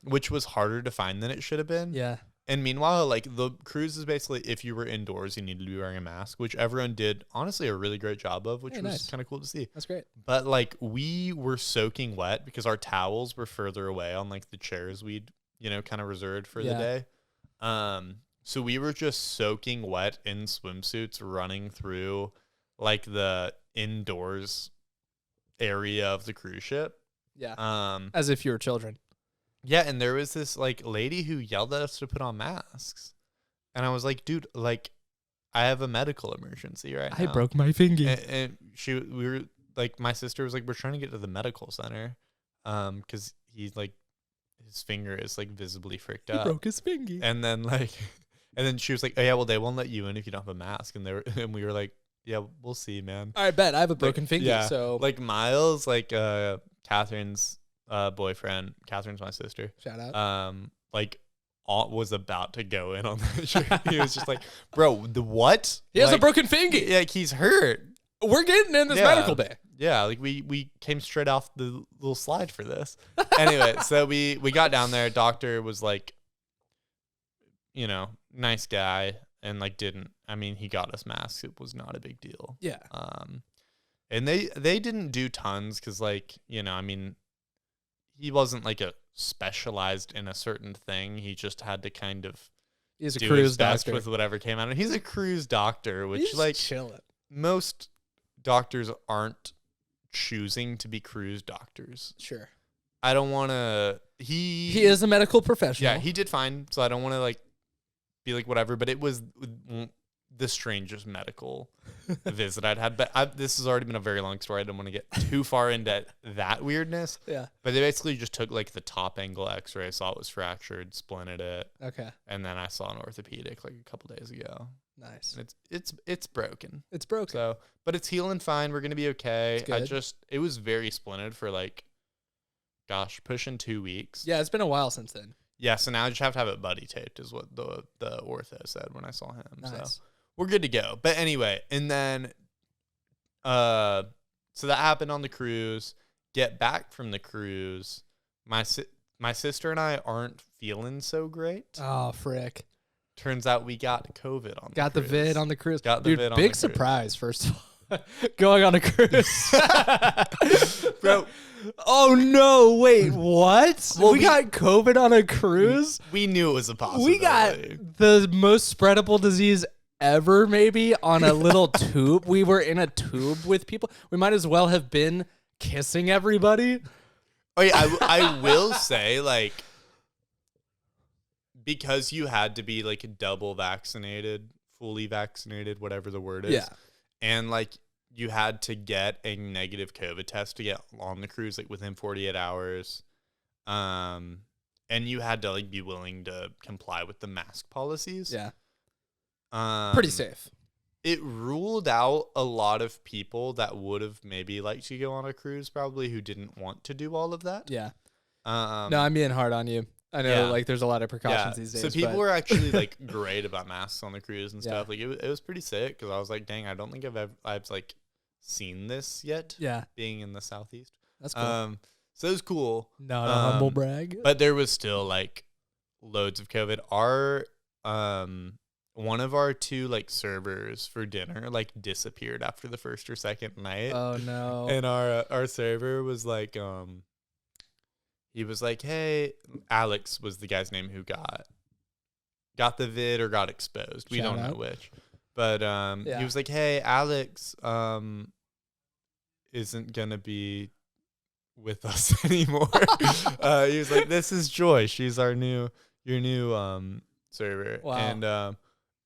S2: which was harder to find than it should have been.
S1: Yeah.
S2: And meanwhile, like the cruise is basically if you were indoors, you needed to be wearing a mask, which everyone did honestly a really great job of, which
S1: Hey,
S2: was
S1: nice.
S2: kind of cool to see.
S1: That's great.
S2: But like we were soaking wet because our towels were further away on like the chairs we'd, kind of reserved for the
S1: Yeah.
S2: day. So we were just soaking wet in swimsuits running through like the indoors area of the cruise ship.
S1: Yeah. As if you were children.
S2: Yeah, and there was this like lady who yelled at us to put on masks. And I was like, dude, like I have a medical emergency right now.
S1: I broke my finger.
S2: And we were like, my sister was like, we're trying to get to the medical center, because he's like, his finger is like visibly freaked
S1: He
S2: up.
S1: broke his finger.
S2: And then like, and then she was like, oh yeah, well they won't let you in if you don't have a mask. And and we were like, yeah, we'll see, man.
S1: I bet I have a broken finger.
S2: yeah,
S1: So
S2: Like Miles, like Catherine's boyfriend. Catherine's my sister.
S1: shout out.
S2: Like was about to go in on that shit. He was just like, bro, the what?
S1: He has a
S2: Like,
S1: broken finger.
S2: Yeah, like he's hurt.
S1: We're getting in this
S2: Yeah.
S1: medical bay.
S2: Yeah, like we came straight off the little slide for this. Anyway, so we got down there. Doctor was like, nice guy, and like he got us masks. It was not a big deal.
S1: Yeah.
S2: And they didn't do tons because he wasn't like a specialized in a certain thing. He just had to kind of
S1: He's a
S2: do
S1: cruise
S2: his best
S1: doctor.
S2: with whatever came out. And he's a cruise doctor, which
S1: He's
S2: like
S1: chilling.
S2: most doctors aren't choosing to be cruise doctors.
S1: Sure.
S2: I don't want to.
S1: He is a medical professional.
S2: Yeah, he did fine. So I don't want to like be like whatever. But it was the strangest medical visit I'd had. But this has already been a very long story. I don't want to get too far into that weirdness.
S1: Yeah.
S2: But they basically just took like the top angle X-ray, saw it was fractured, splinted it,
S1: Okay.
S2: and then I saw an orthopedic like a couple days ago.
S1: Nice.
S2: And it's broken.
S1: It's broken.
S2: So, but it's healing fine. We're gonna be okay.
S1: That's good.
S2: It was very splinted for like, pushing 2 weeks.
S1: Yeah, it's been a while since then.
S2: Yeah, so now I just have to have it buddy taped, is what the ortho said when I saw him.
S1: Nice.
S2: So we're good to go. But anyway, and then, so that happened on the cruise. Get back from the cruise, my sister and I aren't feeling so great.
S1: Oh, frick.
S2: Turns out we got COVID on.
S1: Got the vid on the cruise.
S2: Got the
S1: Dude,
S2: vid on
S1: big
S2: the cruise.
S1: surprise, first of all. Going on a cruise.
S2: Bro.
S1: Oh, no. Wait, what?
S2: Well,
S1: we got COVID on a cruise?
S2: We knew it was a possibility.
S1: We got the most spreadable disease ever, maybe, on a little tube. We were in a tube with people. We might as well have been kissing everybody.
S2: Oh yeah, I will say, like, because you had to be like double vaccinated, fully vaccinated, whatever the word is.
S1: Yeah.
S2: And like you had to get a negative COVID test to get on the cruise like within 48 hours. And you had to like be willing to comply with the mask policies.
S1: Yeah.
S2: Um,
S1: Pretty safe.
S2: It ruled out a lot of people that would have maybe liked to go on a cruise, probably, who didn't want to do all of that.
S1: Yeah.
S2: No,
S1: No, I'm being hard on you. I know,
S2: Yeah.
S1: like, there's a lot of precautions these days.
S2: So people
S1: but
S2: were actually like great about masks on the cruise and
S1: Yeah.
S2: stuff. Like it was pretty sick because I was like, dang, I don't think I've like seen this yet.
S1: Yeah.
S2: Being in the Southeast.
S1: That's cool.
S2: So it was cool.
S1: Not a humble brag.
S2: But there was still like loads of COVID. Our one of our two like servers for dinner like disappeared after the first or second night.
S1: Oh, no.
S2: And our server was like he was like, hey, Alex was the guy's name who got the vid or got exposed. We
S1: Shout
S2: don't
S1: out.
S2: know which. But
S1: Yeah.
S2: he was like, hey, Alex isn't gonna be with us anymore. He was like, this is Joy. She's your new server.
S1: Wow.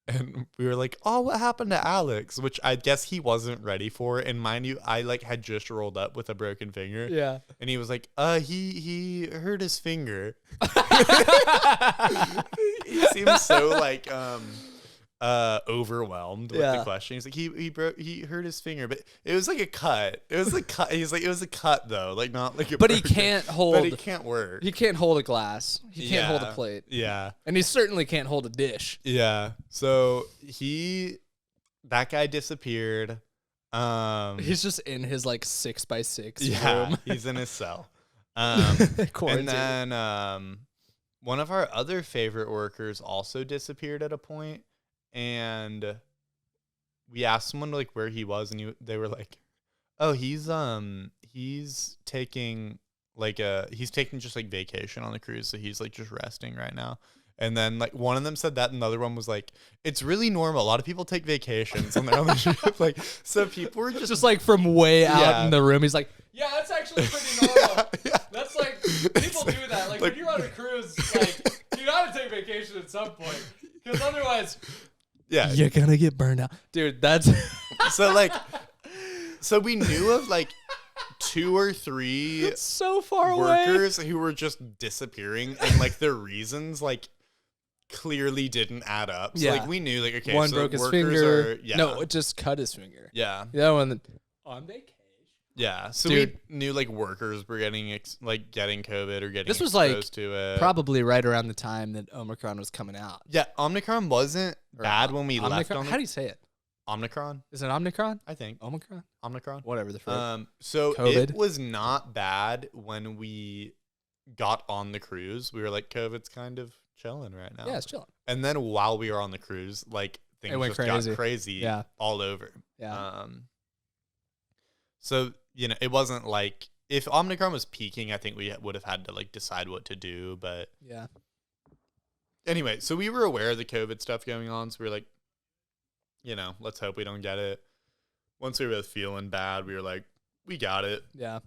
S2: And we were like, oh, what happened to Alex? Which I guess he wasn't ready for. And mind you, I like had just rolled up with a broken finger.
S1: Yeah.
S2: And he was like, he hurt his finger. He seems so like overwhelmed with the question. He's like, he hurt his finger, but it was like a cut. It was a cut. He's like, it was a cut though, like not like a
S1: But he
S2: broken-
S1: can't hold.
S2: But he can't work.
S1: He can't hold a glass. He can't hold a
S2: Yeah.
S1: plate.
S2: Yeah.
S1: And he certainly can't hold a dish.
S2: Yeah. So that guy disappeared.
S1: He's just in his like 6x6
S2: Yeah,
S1: room.
S2: he's in his cell. And
S1: Quarantine.
S2: then one of our other favorite workers also disappeared at a point, and we asked someone like where he was, and they were like, "Oh, he's taking just like vacation on the cruise, so he's like just resting right now." And then like one of them said that, and the other one was like, "It's really normal. A lot of people take vacations on their own ship." Like, so people were just
S1: just like from way out
S2: Yeah.
S1: in the room. He's like, yeah, that's actually pretty normal.
S2: yeah.
S1: That's like, people do that. Like, when you're on a cruise, like, you gotta take vacation at some point. Because otherwise,
S2: Yeah.
S1: you're gonna get burned out. Dude, that's.
S2: So we knew of like 2 or 3
S1: It's so far away.
S2: workers who were just disappearing, and like their reasons like clearly didn't add up. So
S1: Yeah.
S2: like we knew like, okay,
S1: One
S2: so
S1: broke his
S2: workers
S1: finger.
S2: are, yeah.
S1: No, it just cut his finger.
S2: Yeah.
S1: The other one, on vacation.
S2: Yeah. So
S1: Dude.
S2: we knew like workers were getting getting COVID or getting
S1: This was, like,
S2: exposed to it.
S1: Probably right around the time that Omicron was coming out.
S2: Yeah, Omicron wasn't
S1: Or
S2: bad when we left
S1: Omicron?
S2: on
S1: How do you say it?
S2: Omicron,
S1: Is it Omicron?
S2: I think.
S1: Omicron?
S2: Omicron.
S1: Whatever the frick.
S2: So
S1: COVID.
S2: it was not bad when we got on the cruise. We were like, COVID's kind of chilling right now.
S1: Yeah, it's chilling.
S2: And then while we were on the cruise, like things
S1: went
S2: just
S1: crazy.
S2: got crazy
S1: Yeah.
S2: all over.
S1: Yeah.
S2: So, it wasn't like if Omicron was peaking, I think we would have had to like decide what to do. But
S1: Yeah.
S2: anyway, so we were aware of the COVID stuff going on. So we were like, let's hope we don't get it. Once we were both feeling bad, we were like, we got it.
S1: Yeah.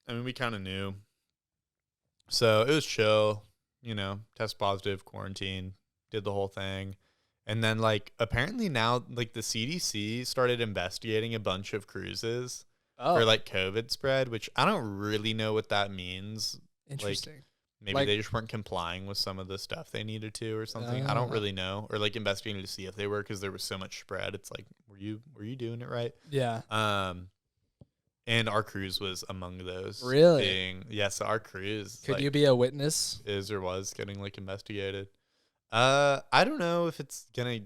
S2: I mean, we kind of knew. So it was chill, test positive, quarantine, did the whole thing. And then like apparently now like the CDC started investigating a bunch of cruises for like COVID spread, which I don't really know what that means.
S1: Interesting.
S2: Maybe they just weren't complying with some of the stuff they needed to or something. I don't really know. Or like investigating to see if they were, because there was so much spread. It's like, were you doing it right?
S1: Yeah.
S2: And our cruise was among those.
S1: Really?
S2: So our cruise
S1: Could you be a witness?
S2: is or was getting like investigated. I don't know if it's gonna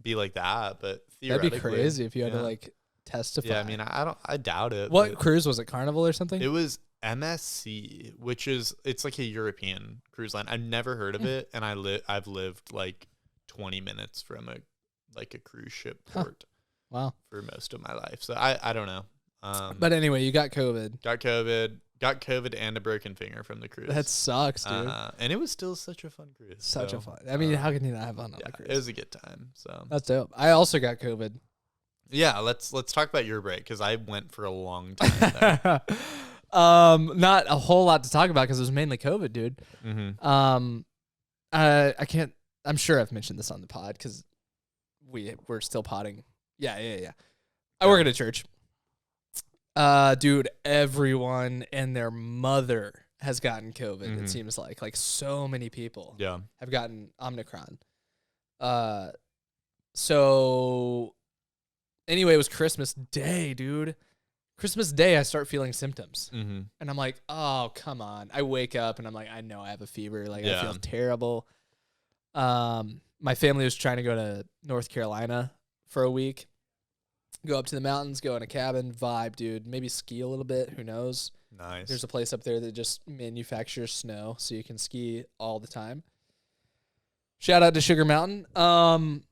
S2: be like that, but theoretically,
S1: that'd be crazy if you had to like testify.
S2: Yeah, I mean, I doubt it.
S1: What cruise was it? Carnival or something?
S2: It was MSC, which it's like a European cruise line. I've never heard of it, and I've lived like 20 minutes from a cruise ship port.
S1: Wow.
S2: For most of my life, so I don't know.
S1: But anyway, you got COVID.
S2: Got COVID and a broken finger from the cruise.
S1: That sucks, dude.
S2: And it was still such a fun cruise.
S1: Such a fun. I mean, how can you not have fun on a cruise?
S2: It was a good time. So
S1: that's dope. I also got COVID.
S2: Yeah, let's talk about your break, because I went for a long time there.
S1: Not a whole lot to talk about because it was mainly COVID, dude.
S2: Mm-hmm.
S1: I can't. I'm sure I've mentioned this on the pod because we're still potting. Yeah. I work at a church. Dude, everyone and their mother has gotten COVID.
S2: Mm-hmm.
S1: It seems like so many people have gotten Omicron. So anyway, it was Christmas Day, dude. Christmas Day, I start feeling symptoms.
S2: Mm-hmm.
S1: And I'm like, oh, come on. I wake up and I'm like, I know I have a fever. Like,
S2: Yeah.
S1: I feel terrible. My family was trying to go to North Carolina for a week. Go up to the mountains, go in a cabin, vibe, dude. Maybe ski a little bit. Who knows?
S2: Nice.
S1: There's a place up there that just manufactures snow, so you can ski all the time. Shout out to Sugar Mountain.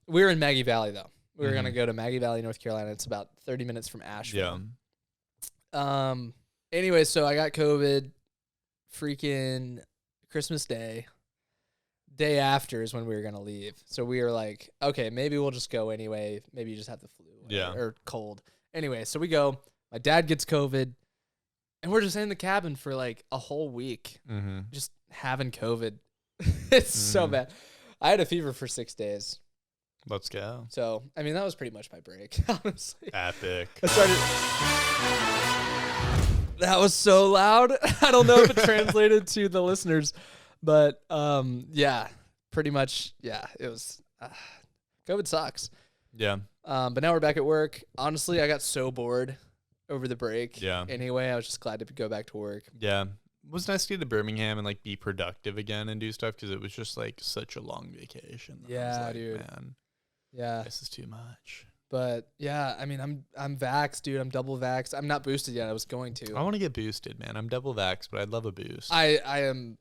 S1: We were in Maggie Valley, though. We were going to go to Maggie Valley, North Carolina. It's about 30 minutes from Asheville.
S2: Yeah.
S1: Anyway, so I got COVID freaking Christmas Day. Day after is when we were going to leave. So we were like, okay, maybe we'll just go anyway. Maybe you just have the flu or cold. Anyway, so we go. My dad gets COVID, and we're just in the cabin for like a whole week, just having COVID. It's so bad. I had a fever for 6 days.
S2: Let's go.
S1: So, I mean, that was pretty much my break, honestly.
S2: Epic.
S1: I started. That was so loud. I don't know if it translated to the listeners, but yeah, pretty much. Yeah, it was. COVID sucks.
S2: Yeah.
S1: But now we're back at work. Honestly, I got so bored over the break.
S2: Yeah.
S1: Anyway, I was just glad to go back to work.
S2: Yeah. It was nice to get to Birmingham and like be productive again and do stuff, because it was just like such a long vacation.
S1: Yeah,
S2: like,
S1: dude.
S2: Man,
S1: yeah,
S2: this is too much.
S1: But yeah, I mean, I'm vaxxed, dude. I'm double vaxxed. I'm not boosted yet. I was going to.
S2: I want to get boosted, man. I'm double vaxxed, but I'd love a boost.
S1: I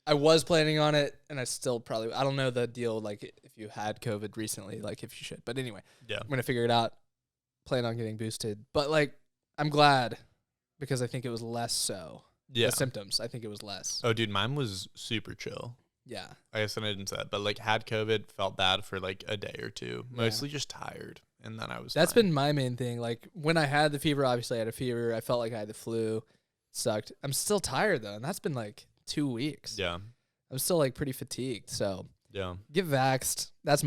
S1: was planning on it, and I still probably. I don't know the deal. Like if you had COVID recently, like if you should. But anyway,
S2: yeah,
S1: I'm gonna figure it out. Plan on getting boosted, but like I'm glad because I think it was less so.
S2: Yeah,
S1: the symptoms. I think it was less.
S2: Oh, dude, mine was super chill.
S1: Yeah.
S2: I guess I didn't say that, but like had COVID, felt bad for like a day or two. Mostly just tired, and then I was.
S1: That's
S2: fine.
S1: been my main thing. Like when I had the fever, obviously I had a fever. I felt like I had the flu. It sucked. I'm still tired though, and that's been like 2 weeks.
S2: Yeah.
S1: I'm still like pretty fatigued. So
S2: yeah,
S1: get vaxxed. That's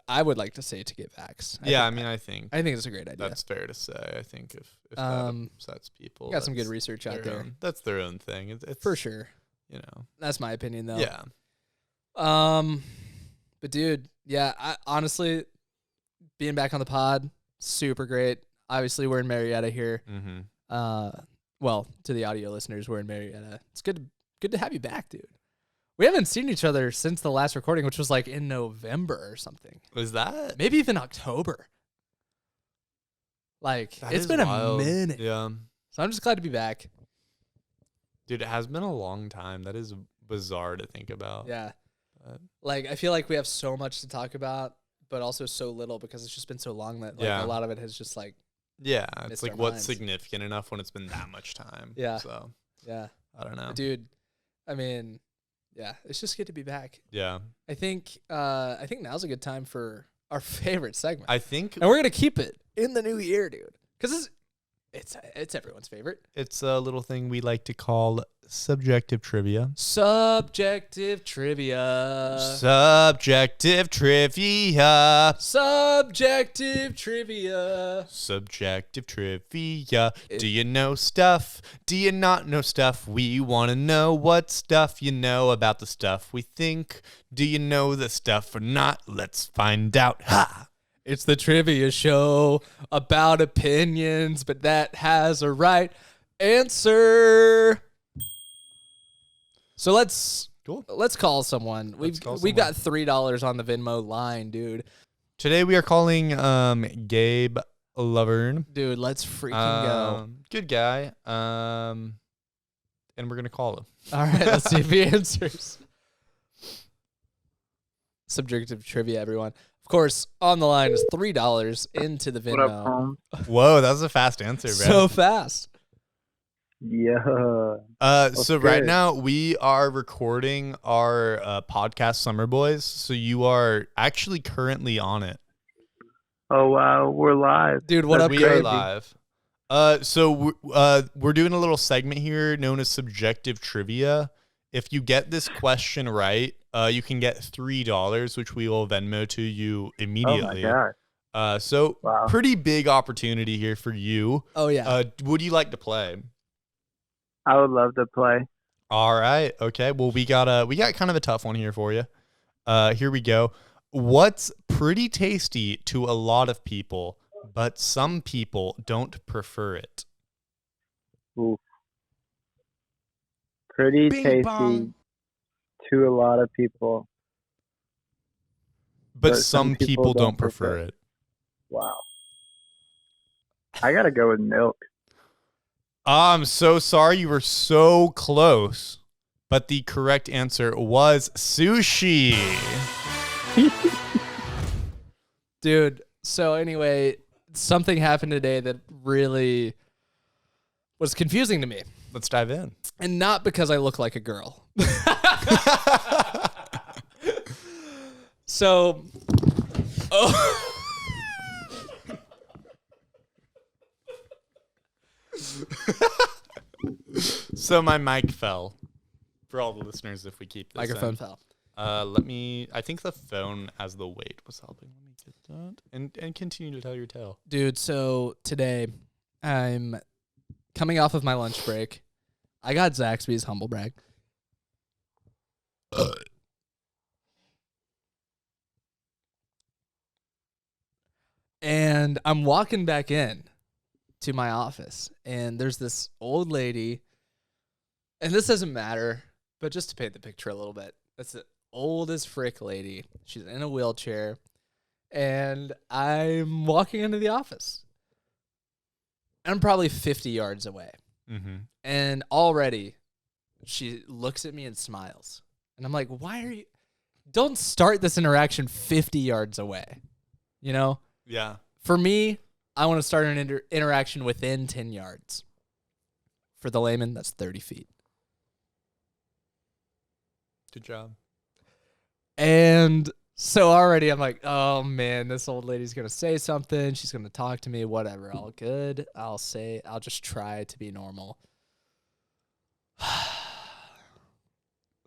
S1: I would like to say to get vaxxed.
S2: I think
S1: it's a great idea.
S2: That's fair to say. I think if that upsets people,
S1: got some good research out there.
S2: That's their own thing. It's
S1: for sure. That's my opinion though.
S2: Yeah.
S1: But dude, yeah, I honestly being back on the pod, super great. Obviously, we're in Marietta here. Well, to the audio listeners, we're in Marietta. It's good to have you back, dude. We haven't seen each other since the last recording, which was like in November or something.
S2: Was that?
S1: Maybe even October. Like, it's been
S2: wild.
S1: a minute.
S2: Yeah.
S1: So I'm just glad to be back.
S2: Dude, it has been a long time. That is bizarre to think about.
S1: Yeah. Like, I feel like we have so much to talk about, but also so little because it's just been so long that like
S2: Yeah.
S1: a lot of it has just like,
S2: Yeah,
S1: missed
S2: it's like
S1: our
S2: what's
S1: minds.
S2: significant enough when it's been that much time.
S1: Yeah.
S2: So
S1: yeah,
S2: I don't know.
S1: dude. I mean, yeah, it's just good to be back.
S2: Yeah,
S1: I think now's a good time for our favorite segment,
S2: I think
S1: and we're gonna keep it in the new year, dude, because it's everyone's favorite.
S2: it's a little thing we like to call subjective trivia.
S1: Subjective trivia.
S2: Subjective trivia.
S1: Subjective trivia.
S2: Subjective trivia. Do you know stuff? Do you not know stuff? We want to know what stuff you know about the stuff we think. Do you know the stuff or not? Let's find out. Ha!
S1: It's the trivia show about opinions, but that has a right answer. So let's call someone. We've got $3 on the Venmo line, dude.
S2: Today we are calling Gabe Laverne.
S1: Dude, let's freaking go.
S2: Good guy. And we're gonna call him.
S1: All right, let's see if he answers. Subjective trivia, everyone. Of course, on the line is $3 into the Venmo.
S3: What up, Holmes?
S2: Whoa, that was a fast answer, bro.
S1: So fast.
S3: Yeah.
S2: So right now we are recording our podcast, Summer Boys. So you are actually currently on it.
S3: Oh wow, we're live,
S1: Dude, what up,
S2: We
S1: Gabe?
S2: are live. So we're doing a little segment here known as subjective trivia. If you get this question right, you can get $3, which we will Venmo to you immediately.
S3: Oh my god.
S2: So
S3: Wow.
S2: pretty big opportunity here for you.
S1: Oh, yeah.
S2: Would you like to play?
S3: I would love to play.
S2: All right. Okay. Well, we got kind of a tough one here for you. Here we go. What's pretty tasty to a lot of people, but some people don't prefer it?
S3: Ooh. Pretty
S2: Bing
S3: tasty
S2: bong.
S3: to a lot of people.
S2: But some people don't prefer it.
S3: Wow. I gotta go with milk.
S2: I'm so sorry. You were so close. But the correct answer was sushi.
S1: Dude, so anyway, something happened today that really was confusing to me.
S2: Let's dive in.
S1: And not because I look like a girl. So,
S2: So my mic fell. For all the listeners, if we keep this
S1: microphone
S2: in.
S1: fell.
S2: I think the phone as the weight was helping. Let me get that. And continue to tell your tale.
S1: Dude, so today I'm coming off of my lunch break. I got Zaxby's, humble brag. And I'm walking back in to my office, and there's this old lady, and this doesn't matter, but just to paint the picture a little bit, that's the old as frick lady. She's in a wheelchair, and I'm walking into the office. I'm probably 50 yards away.
S2: Mm-hmm.
S1: And already she looks at me and smiles. And I'm like, why are you? Don't start this interaction 50 yards away. You know?
S2: Yeah.
S1: For me, I want to start an interaction within 10 yards. For the layman, that's 30 feet.
S2: Good job.
S1: And so already I'm like, oh man, this old lady's going to say something. She's going to talk to me, whatever. All good. I'll just try to be normal.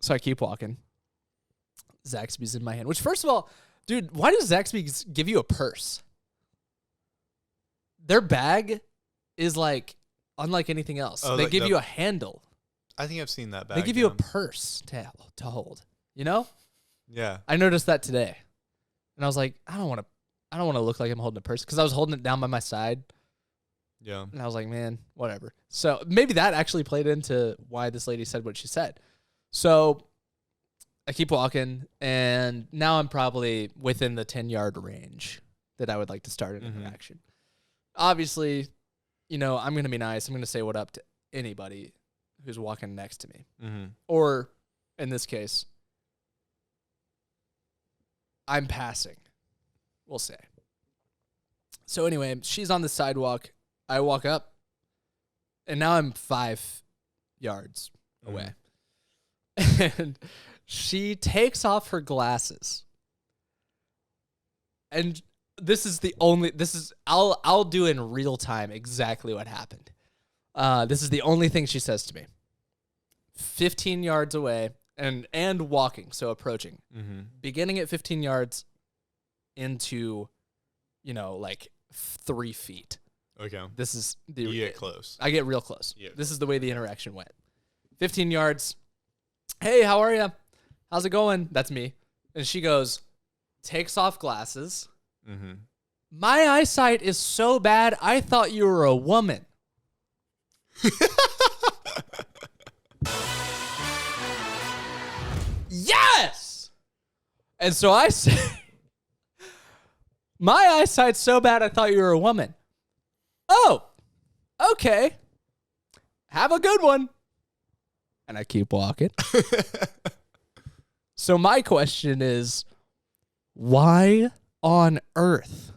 S1: So I keep walking. Zaxby's in my hand, which first of all, dude, why does Zaxby's give you a purse? Their bag is like unlike anything else.
S2: Oh,
S1: they
S2: like
S1: give you a handle.
S2: I think I've seen that bag.
S1: They give you a purse to hold. You know?
S2: Yeah.
S1: I noticed that today. And I was like, I don't want to look like I'm holding a purse because I was holding it down by my side.
S2: Yeah.
S1: And I was like, man, whatever. So maybe that actually played into why this lady said what she said. So I keep walking, and now I'm probably within the 10-yard range that I would like to start an interaction. Obviously, you know, I'm going to be nice. I'm going to say what up to anybody who's walking next to me.
S2: Mm-hmm.
S1: Or, in this case, I'm passing, we'll say. So anyway, she's on the sidewalk. I walk up, and now I'm 5 yards away. And she takes off her glasses. And I'll do in real time exactly what happened. This is the only thing she says to me. 15 yards away and walking, so approaching. Beginning at 15 yards into, like 3 feet.
S2: Okay.
S1: This is
S2: You get close.
S1: I get real close.
S2: Yeah.
S1: This is the way the interaction went. 15 yards. Hey, how are you? How's it going? That's me. And she goes, takes off glasses. My eyesight is so bad, I thought you were a woman. Yes! And so I say, my eyesight's so bad, I thought you were a woman. Oh, okay. Have a good one. And I keep walking. So my question is, why on earth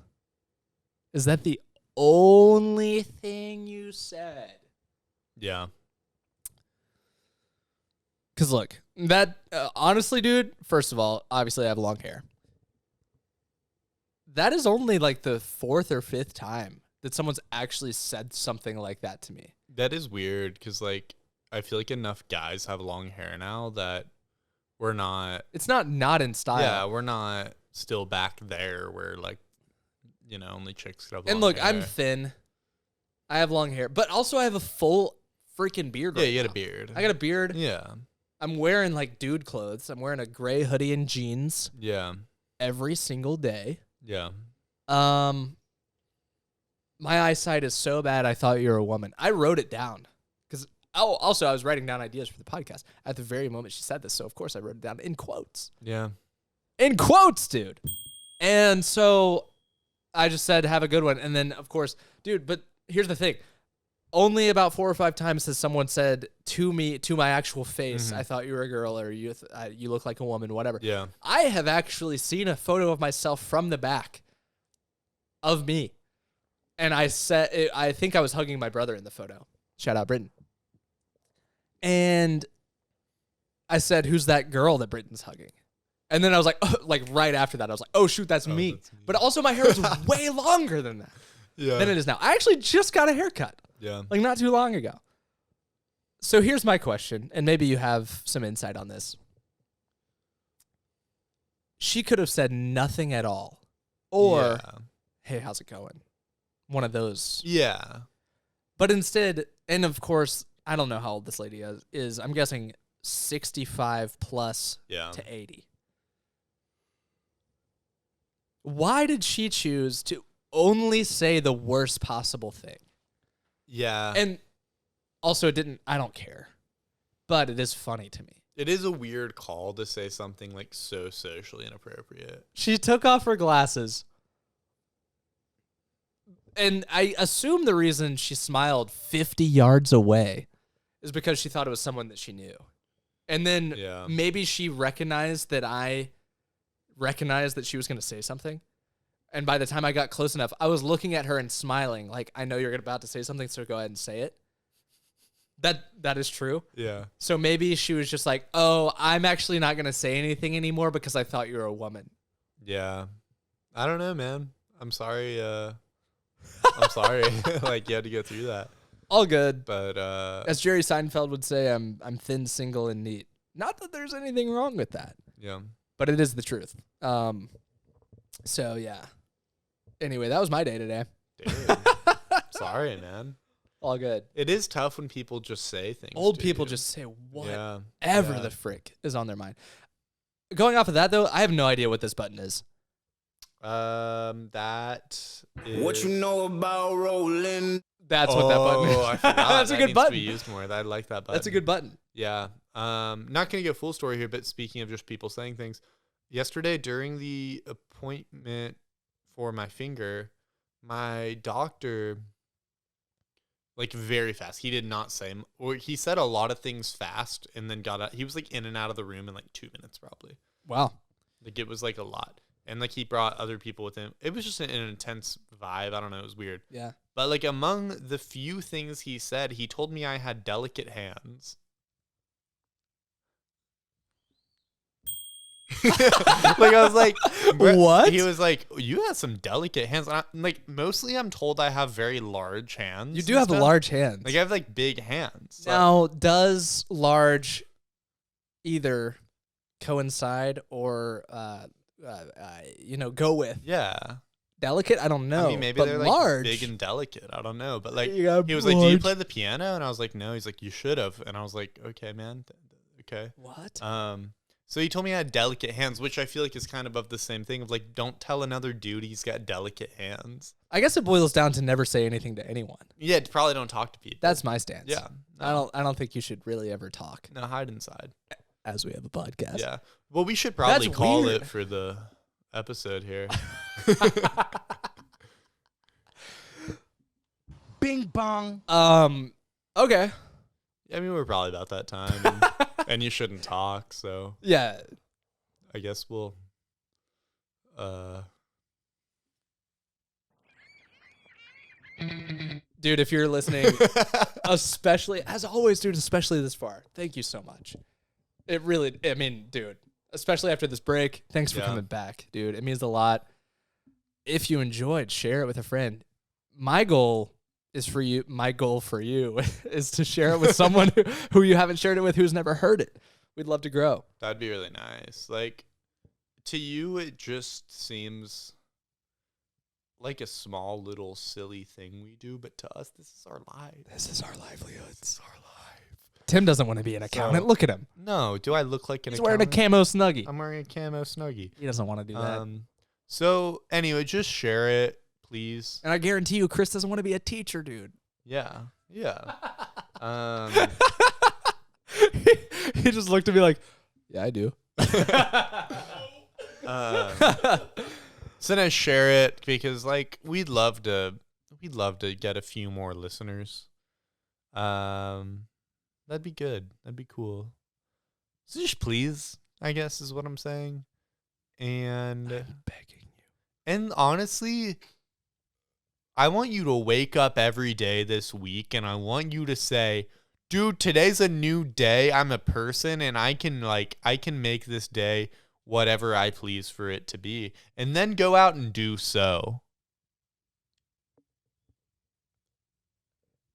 S1: is that the only thing you said?
S2: Yeah.
S1: Because look, that honestly, dude, first of all, obviously I have long hair. That is only like the 4th or 5th time that someone's actually said something like that to me.
S2: That is weird because, like, I feel like enough guys have long hair now that we're not.
S1: It's not in style.
S2: Yeah, we're not still back there where, like, only chicks could have long
S1: And look,
S2: hair.
S1: I'm thin. I have long hair, but also I have a full freaking beard.
S2: Yeah,
S1: right
S2: you
S1: now.
S2: got a beard.
S1: I got a beard.
S2: Yeah.
S1: I'm wearing like dude clothes. I'm wearing a gray hoodie and jeans
S2: Yeah.
S1: every single day.
S2: Yeah.
S1: My eyesight is so bad, I thought you were a woman. I wrote it down because also I was writing down ideas for the podcast at the very moment she said this. So of course I wrote it down in quotes.
S2: Yeah.
S1: In quotes, dude. And so I just said, have a good one. And then of course, dude, but here's the thing. Only about 4 or 5 times has someone said to me, to my actual face, I thought you were a girl or you look like a woman, whatever.
S2: Yeah.
S1: I have actually seen a photo of myself from the back of me. And I think I was hugging my brother in the photo. Shout out Britton. And I said, who's that girl that Britton's hugging? And then I was like, like right after that, I was like, oh shoot, that's me.
S2: That's me.
S1: But also my hair is way longer than that.
S2: Yeah.
S1: Than it is now. I actually just got a haircut.
S2: Yeah.
S1: Like not too long ago. So here's my question, and maybe you have some insight on this. She could have said nothing at all. Or, hey, how's it going? One of those.
S2: Yeah.
S1: But instead, and of course, I don't know how old this lady is. I'm guessing 65 plus
S2: Yeah.
S1: to 80. Why did she choose to only say the worst possible thing?
S2: Yeah.
S1: And also, I don't care. But it is funny to me.
S2: It is a weird call to say something like so socially inappropriate.
S1: She took off her glasses. And I assume the reason she smiled 50 yards away is because she thought it was someone that she knew. And then maybe she recognized that I recognized that she was going to say something. And by the time I got close enough, I was looking at her and smiling like, I know you're about to say something, so go ahead and say it. That is true.
S2: Yeah.
S1: So maybe she was just like, oh, I'm actually not going to say anything anymore because I thought you were a woman.
S2: Yeah. I don't know, man. I'm sorry. I'm sorry. Like, you had to go through that.
S1: All good.
S2: But
S1: as Jerry Seinfeld would say, I'm thin, single, and neat. Not that there's anything wrong with that,
S2: yeah.
S1: but it is the truth. So yeah. Anyway, that was my day today.
S2: Dude. Sorry, man.
S1: All good.
S2: It is tough when people just say things.
S1: Old
S2: to
S1: people
S2: you.
S1: just say whatever
S2: Yeah.
S1: the frick is on their mind. Going off of that though, I have no idea what this button is.
S2: That is...
S4: What you know about rolling?
S1: That's what that button is.
S2: I forgot.
S1: That's a
S2: That
S1: good
S2: needs
S1: button.
S2: to be used more. I like that button.
S1: That's a good button.
S2: Yeah. Not gonna get full story here, but speaking of just people saying things, yesterday during the appointment for my finger, my doctor, like very fast. He did not say, or he said a lot of things fast, and then got out. He was like in and out of the room in like 2 minutes, probably.
S1: Wow.
S2: Like it was like a lot. and like he brought other people with him. It was just an intense vibe. I don't know. It was weird.
S1: Yeah.
S2: But like among the few things he said, he told me I had delicate hands. Like I was like,
S1: What?
S2: He was like, you have some delicate hands. And like mostly I'm told I have very large hands.
S1: You do
S2: and
S1: have
S2: stuff.
S1: large hands.
S2: Like I have like big hands.
S1: Now, does large either coincide or go with
S2: Yeah.
S1: delicate? I don't know.
S2: I mean, maybe
S1: but
S2: they're like
S1: large,
S2: big and delicate. I don't know. But like
S1: You got
S2: he was like, do you
S1: large-
S2: play the piano? And I was like, no. He's like, you should have. And I was like, okay, man. Okay.
S1: What?
S2: So he told me I had delicate hands, which I feel like is kind of the same thing of like, don't tell another dude he's got delicate hands.
S1: I guess it boils down to never say anything to anyone.
S2: Yeah, probably don't talk to people.
S1: That's my stance.
S2: yeah.
S1: I don't think you should really ever talk
S2: No, hide inside.
S1: as we have a podcast.
S2: Yeah. Well, we should probably
S1: That's
S2: call
S1: weird.
S2: it for the episode here.
S3: Bing bong.
S1: Okay.
S2: I mean, we're probably about that time, and you shouldn't talk. So
S1: Yeah.
S2: I guess we'll.
S1: Dude, if you're listening, especially as always, dude, especially this far, thank you so much. It really, I mean, dude, especially after this break, thanks for
S2: Yeah.
S1: coming back, dude. It means a lot. If you enjoyed, share it with a friend. My goal is for you. My goal for you is to share it with someone who you haven't shared it with, who's never heard it. We'd love to grow.
S2: That'd be really nice. Like, to you, it just seems like a small little silly thing we do, but to us, this is our life.
S1: This is our livelihoods.
S2: This is our life.
S1: Tim doesn't want to be an accountant. Look at him.
S2: No, do I look like an
S1: He's wearing a
S2: accountant?
S1: camo snuggie.
S2: I'm wearing a camo snuggie.
S1: He doesn't want to do that.
S2: So anyway, just share it, please.
S1: And I guarantee you, Chris doesn't want to be a teacher, dude.
S2: Yeah. Yeah.
S1: He just looked at me like, yeah, I do.
S2: So now share it because like we'd love to get a few more listeners. That'd be good. That'd be cool. So just please, I guess is what I'm saying. And
S1: Begging you.
S2: and honestly, I want you to wake up every day this week and I want you to say, dude, today's a new day. I'm a person and I can make this day whatever I please for it to be. And then go out and do so.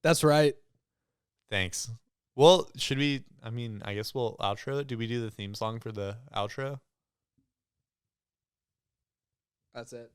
S1: That's right.
S2: Thanks. Well, I guess we'll outro it. Do we do the theme song for the outro?
S1: That's it.